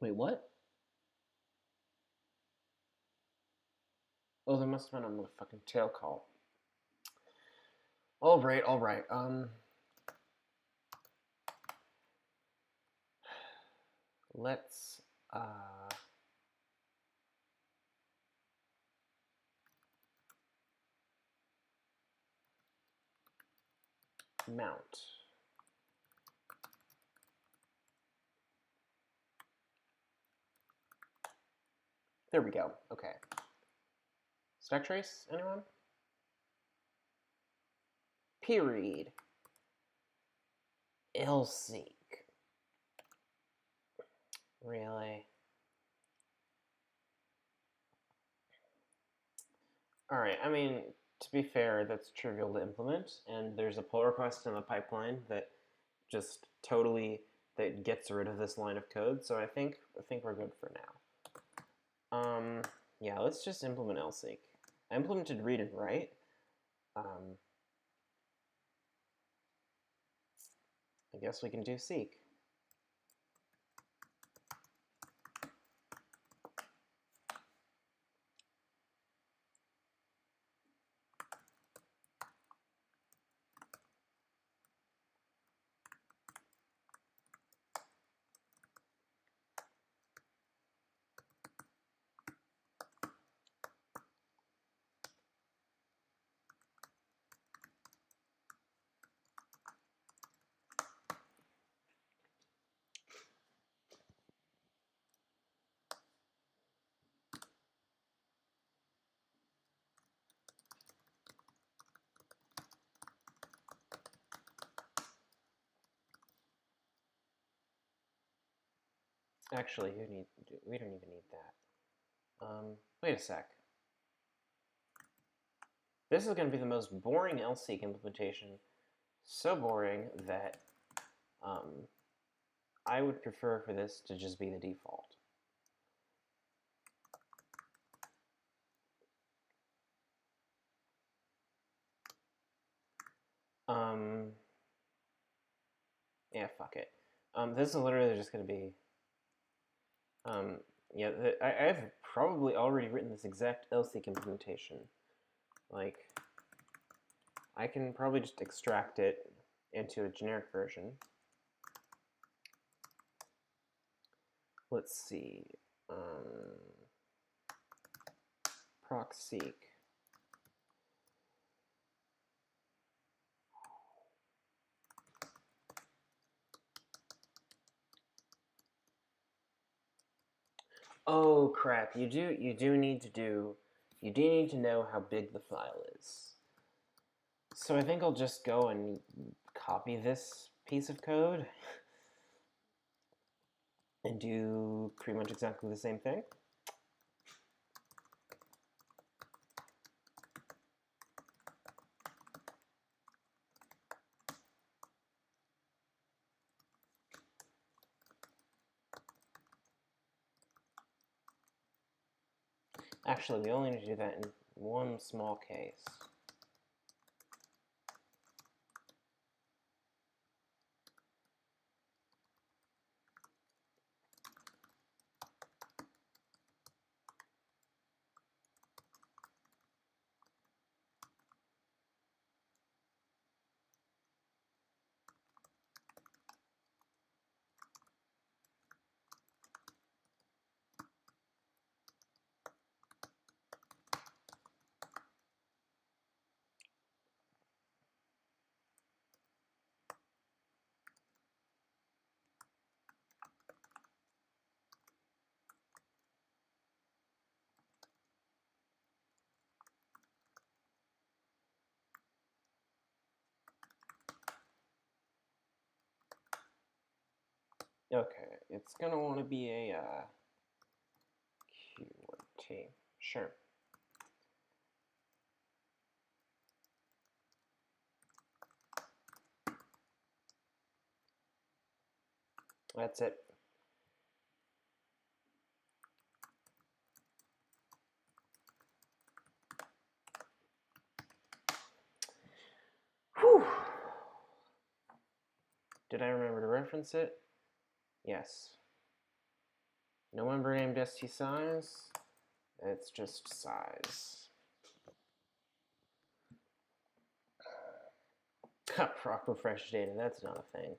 Wait, what? Oh, there must have been a motherfucking tail call. All right, all right. Let's mount. There we go. Okay. Stack trace, anyone? Period. Lseek. Really? All right. I mean, to be fair, that's trivial to implement, and there's a pull request in the pipeline that just totally that gets rid of this line of code. So I think we're good for now. Yeah, let's just implement lseek. I implemented read and write. I guess we can do seek. Actually, we don't even need that. Wait a sec. This is going to be the most boring lseek implementation. So boring that I would prefer for this to just be the default. Yeah, fuck it. This is literally just going to be yeah, I've probably already written this exact lseek implementation. Like, I can probably just extract it into a generic version. Let's see. Proc seek. Oh crap! You do need to know how big the file is. So I think I'll just go and copy this piece of code and do pretty much exactly the same thing. Actually, we only need to do that in one small case. Okay, it's gonna want to be a QT. Sure. That's it. Whew. Did I remember to reference it? Yes. No member named st size. It's just size. Proc refresh data. That's not a thing.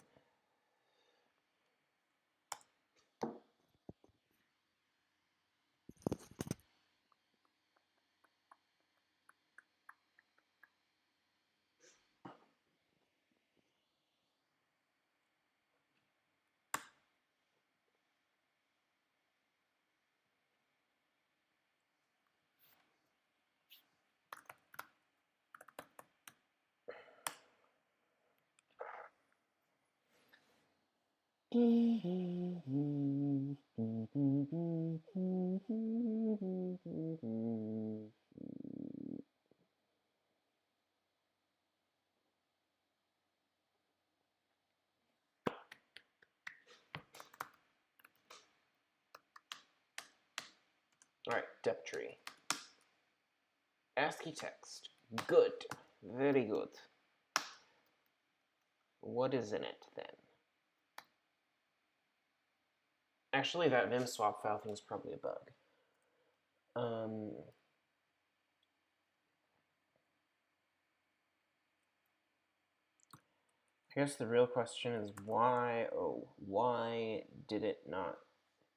All right, depth tree. ASCII text. Good. Very good. What is in it then? Actually, that vim swap file thing is probably a bug. I guess the real question is why? Oh, why did it not?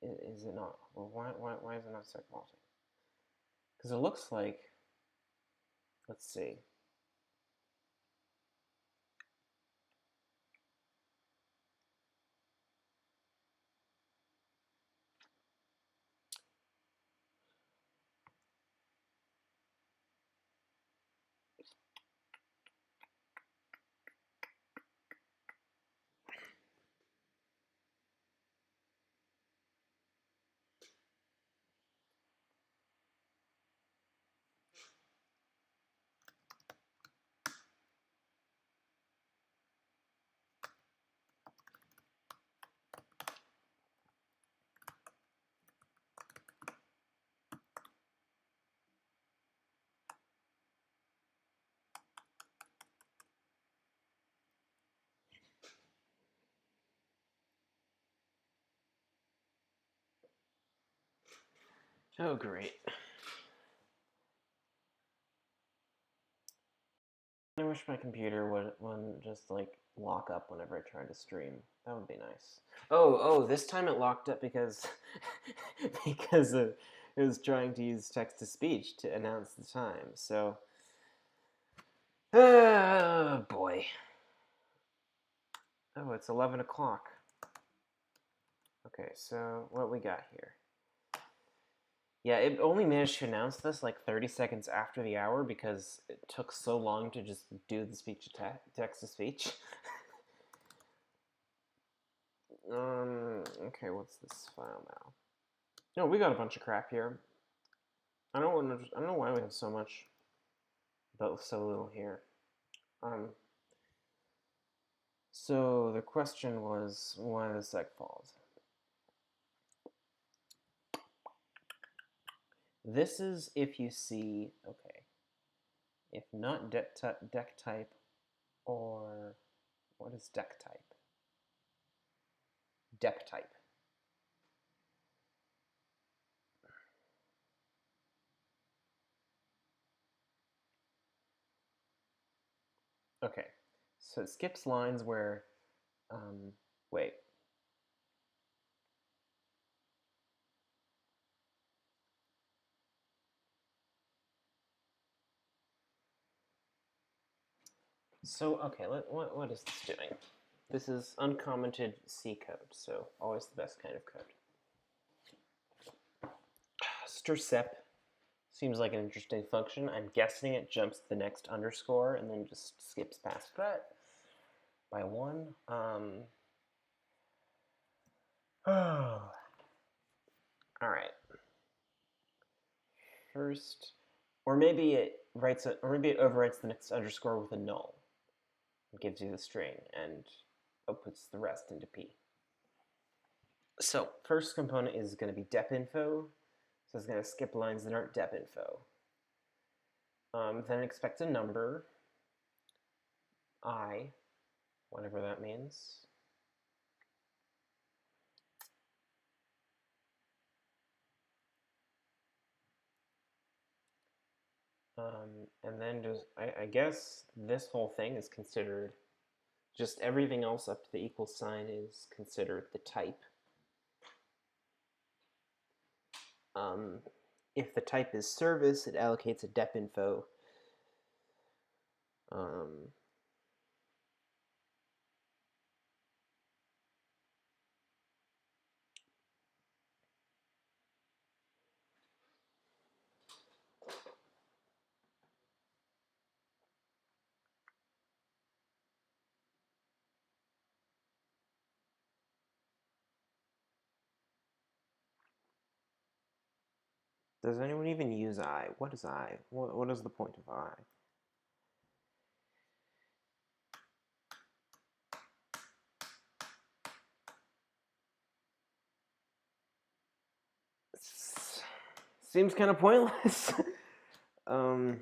Is it not? Well, why is it not segmenting? Because it looks like. Let's see. Oh, great. I wish my computer wouldn't just like lock up whenever I tried to stream. That would be nice. Oh, this time it locked up because because it was trying to use text to speech to announce the time. So, oh boy. Oh, it's 11 o'clock. Okay, so what we got here? Yeah, it only managed to announce this like 30 seconds after the hour because it took so long to just do the speech to text to speech. Okay, what's this file now? No, we got a bunch of crap here. I don't know why we have so much, but so little here. So the question was why the seg falls. This is if you see, okay, if not deck type or what is deck type? Dep type. Okay, so it skips lines where, wait. So, okay, what is this doing? This is uncommented C code, so always the best kind of code. Strcep seems like an interesting function. I'm guessing it jumps to the next underscore and then just skips past that by one. Oh. All right. First, or maybe it overwrites the next underscore with a null. It gives you the string and outputs the rest into P. So first component is going to be depinfo. So it's going to skip lines that aren't depinfo. Then expect a number, I, whatever that means. And then just, I guess this whole thing is considered, just everything else up to the equal sign is considered the type. If the type is service, it allocates a depinfo. Does anyone even use I? What is I? What is the point of I? Seems kind of pointless. Now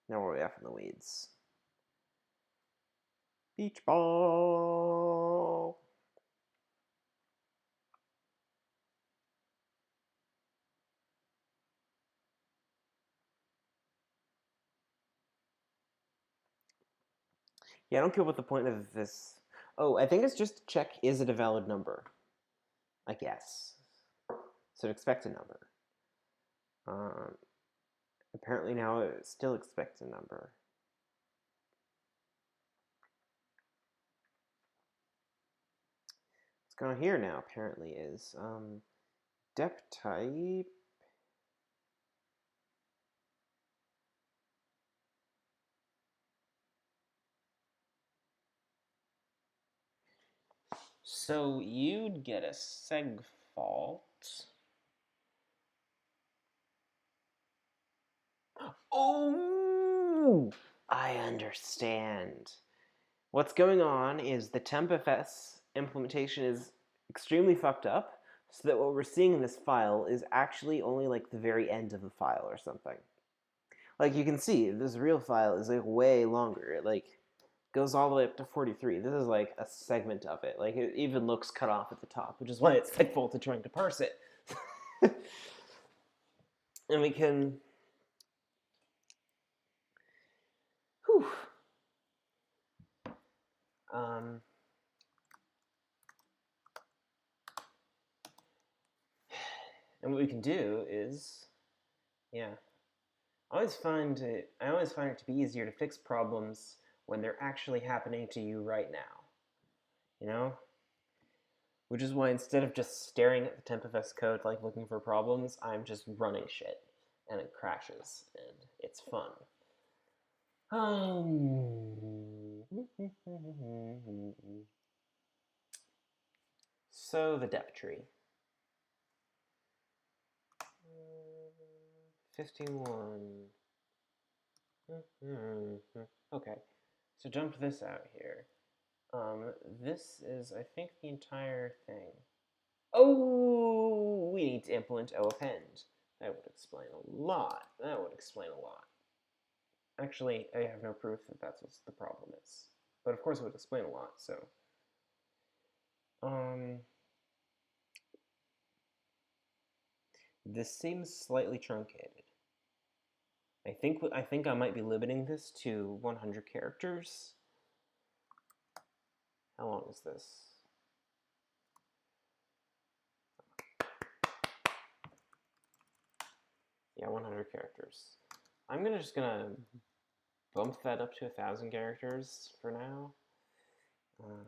we're off in the weeds. Beach ball. Yeah, I don't care what the point of this. Oh, I think it's just to check, is it a valid number? I guess. So it expects a number. Apparently now it still expects a number. What's going on here now apparently is dep type. So you'd get a seg fault. Oh, I understand. What's going on is the tmpfs implementation is extremely fucked up, so that what we're seeing in this file is actually only like the very end of the file or something. Like you can see, this real file is like way longer. It like goes all the way up to 43. This is like a segment of it. Like it even looks cut off at the top, which is why it's fitful to trying to parse it. And we can, whew. And what we can do is, yeah, I always find it to be easier to fix problems when they're actually happening to you right now. You know? Which is why instead of just staring at the tmpfs code like looking for problems, I'm just running shit. And it crashes, and it's fun. So the depth tree. 51. Okay, so jump this out here. This is, I think, the entire thing. Oh, we need to implement o_append. That would explain a lot. That would explain a lot. Actually, I have no proof that that's what the problem is. But of course it would explain a lot, so. This seems slightly truncated. I think I might be limiting this to 100 characters. How long is this? Yeah, 100 characters. I'm just gonna bump that up to 1,000 characters for now. Or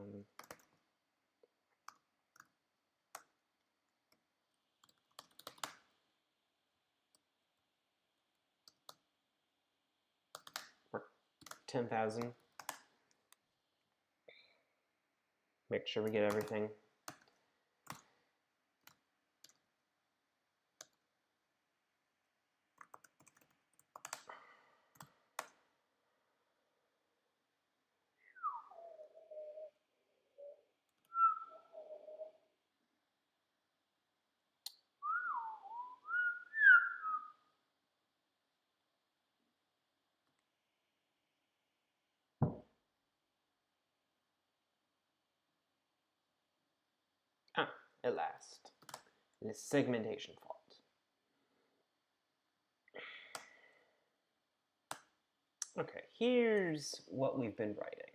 10,000. Make sure we get everything. Ah, at last. The segmentation fault. Okay, here's what we've been writing.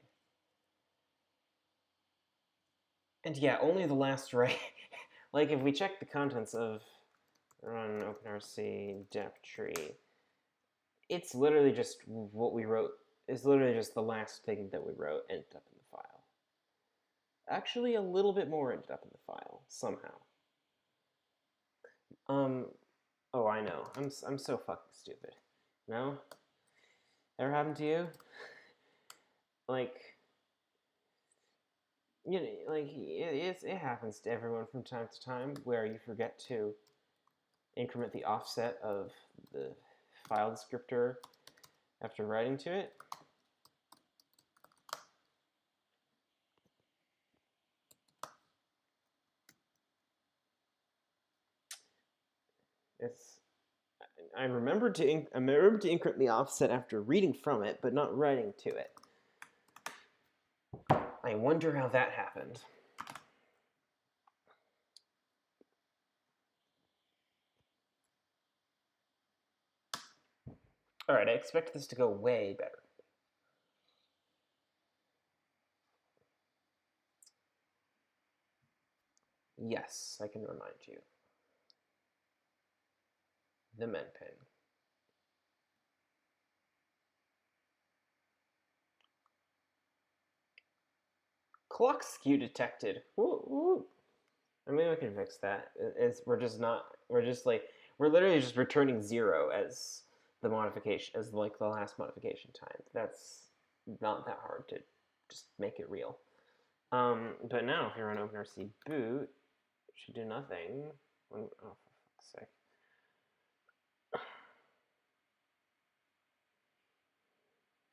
And yeah, only the last right. Like if we check the contents of run OpenRC dep tree, it's literally just what we wrote. It's literally just the last thing that we wrote ended up in the file. Actually, a little bit more ended up in the file somehow. Oh, I know. I'm so fucking stupid. No? Ever happened to you? Like, you know, like it happens to everyone from time to time where you forget to increment the offset of the file descriptor after writing to it. I remember to increment the offset after reading from it, but not writing to it. I wonder how that happened. All right, I expect this to go way better. Yes, I can remind you. The men pin. Clock skew detected. Woo, woo. I mean, we can fix that. We're literally just returning 0 as the modification, as like the last modification time. That's not that hard to just make it real. But now if you run OpenRC boot, it should do nothing. Oh, for fuck's sake.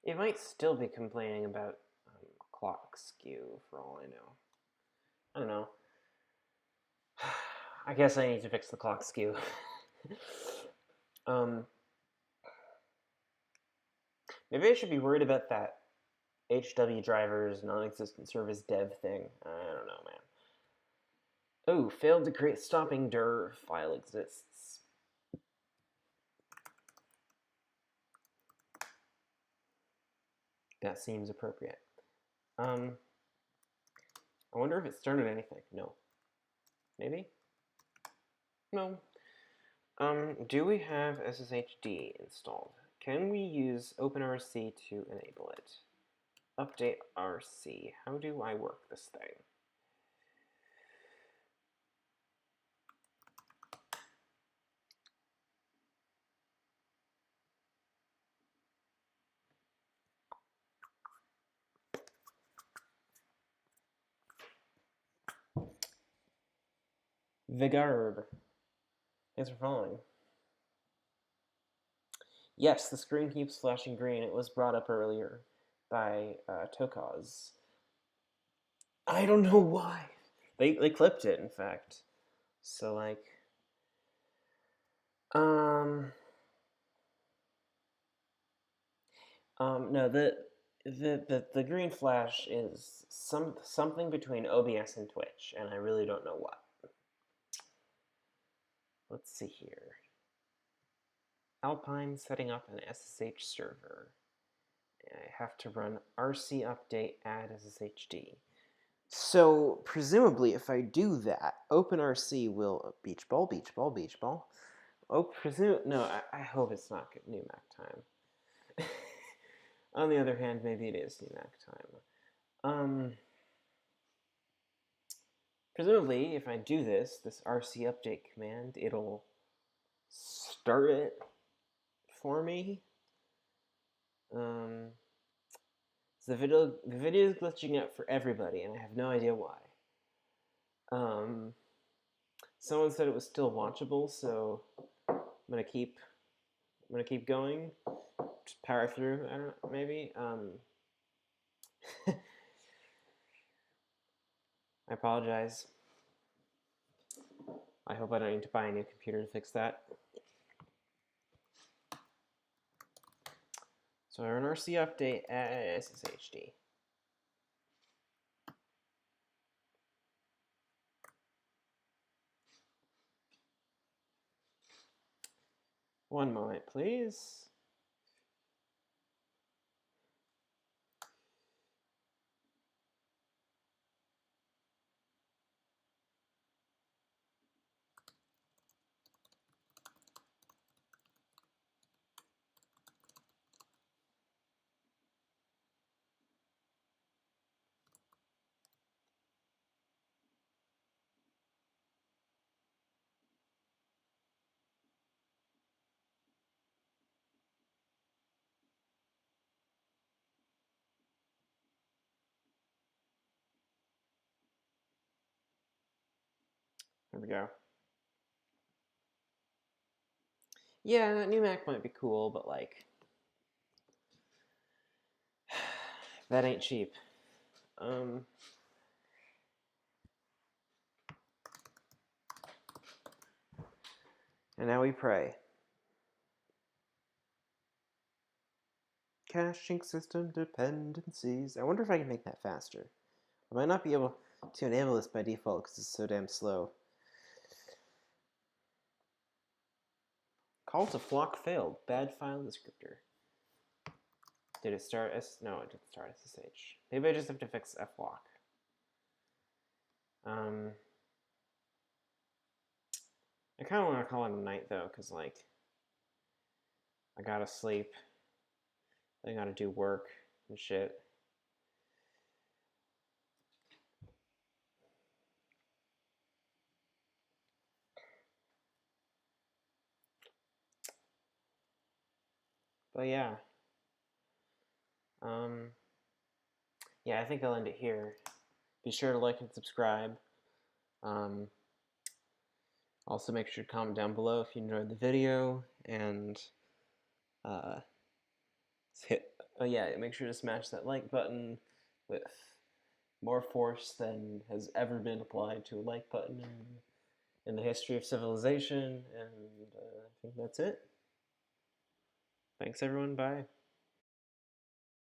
It might still be complaining about clock skew for all I know. I don't know. I guess I need to fix the clock skew. Maybe I should be worried about that HW drivers non-existent service dev thing. I don't know, man. Oh, failed to create stopping dir file exists. That seems appropriate. I wonder if it started anything. No. Maybe? No. Do we have SSHD installed? Can we use OpenRC to enable it? Update RC. How do I work this thing? Vigarb. Thanks for following. Yes, the screen keeps flashing green. It was brought up earlier by Tokaz. I don't know why. They clipped it, in fact. So like, no, the green flash is something between OBS and Twitch, and I really don't know what. Let's see here. Alpine setting up an SSH server. I have to run RC update add SSHD. So presumably, if I do that, OpenRC will beach ball. Oh, no, I hope it's not new Mac time. On the other hand, maybe it is new Mac time. Presumably, if I do this RC update command, it'll start it for me. So the video is glitching out for everybody, and I have no idea why. Someone said it was still watchable, so I'm gonna keep going. Just power through. I don't know, maybe. I apologize. I hope I don't need to buy a new computer to fix that. So our RC update as SSHD. One moment, please. There we go. Yeah, that new Mac might be cool, but like, that ain't cheap. And now we pray. Caching system dependencies. I wonder if I can make that faster. I might not be able to enable this by default because it's so damn slow. Call to flock failed. Bad file descriptor. Did it start as... No, it didn't start SSH. Maybe I just have to fix flock. I kind of want to call it a night, though, because, like, I gotta sleep. I gotta do work and shit. But yeah. Yeah, I think I'll end it here. Be sure to like and subscribe. Also, make sure to comment down below if you enjoyed the video, and make sure to smash that like button with more force than has ever been applied to a like button in the history of civilization, and I think that's it. Thanks everyone, bye.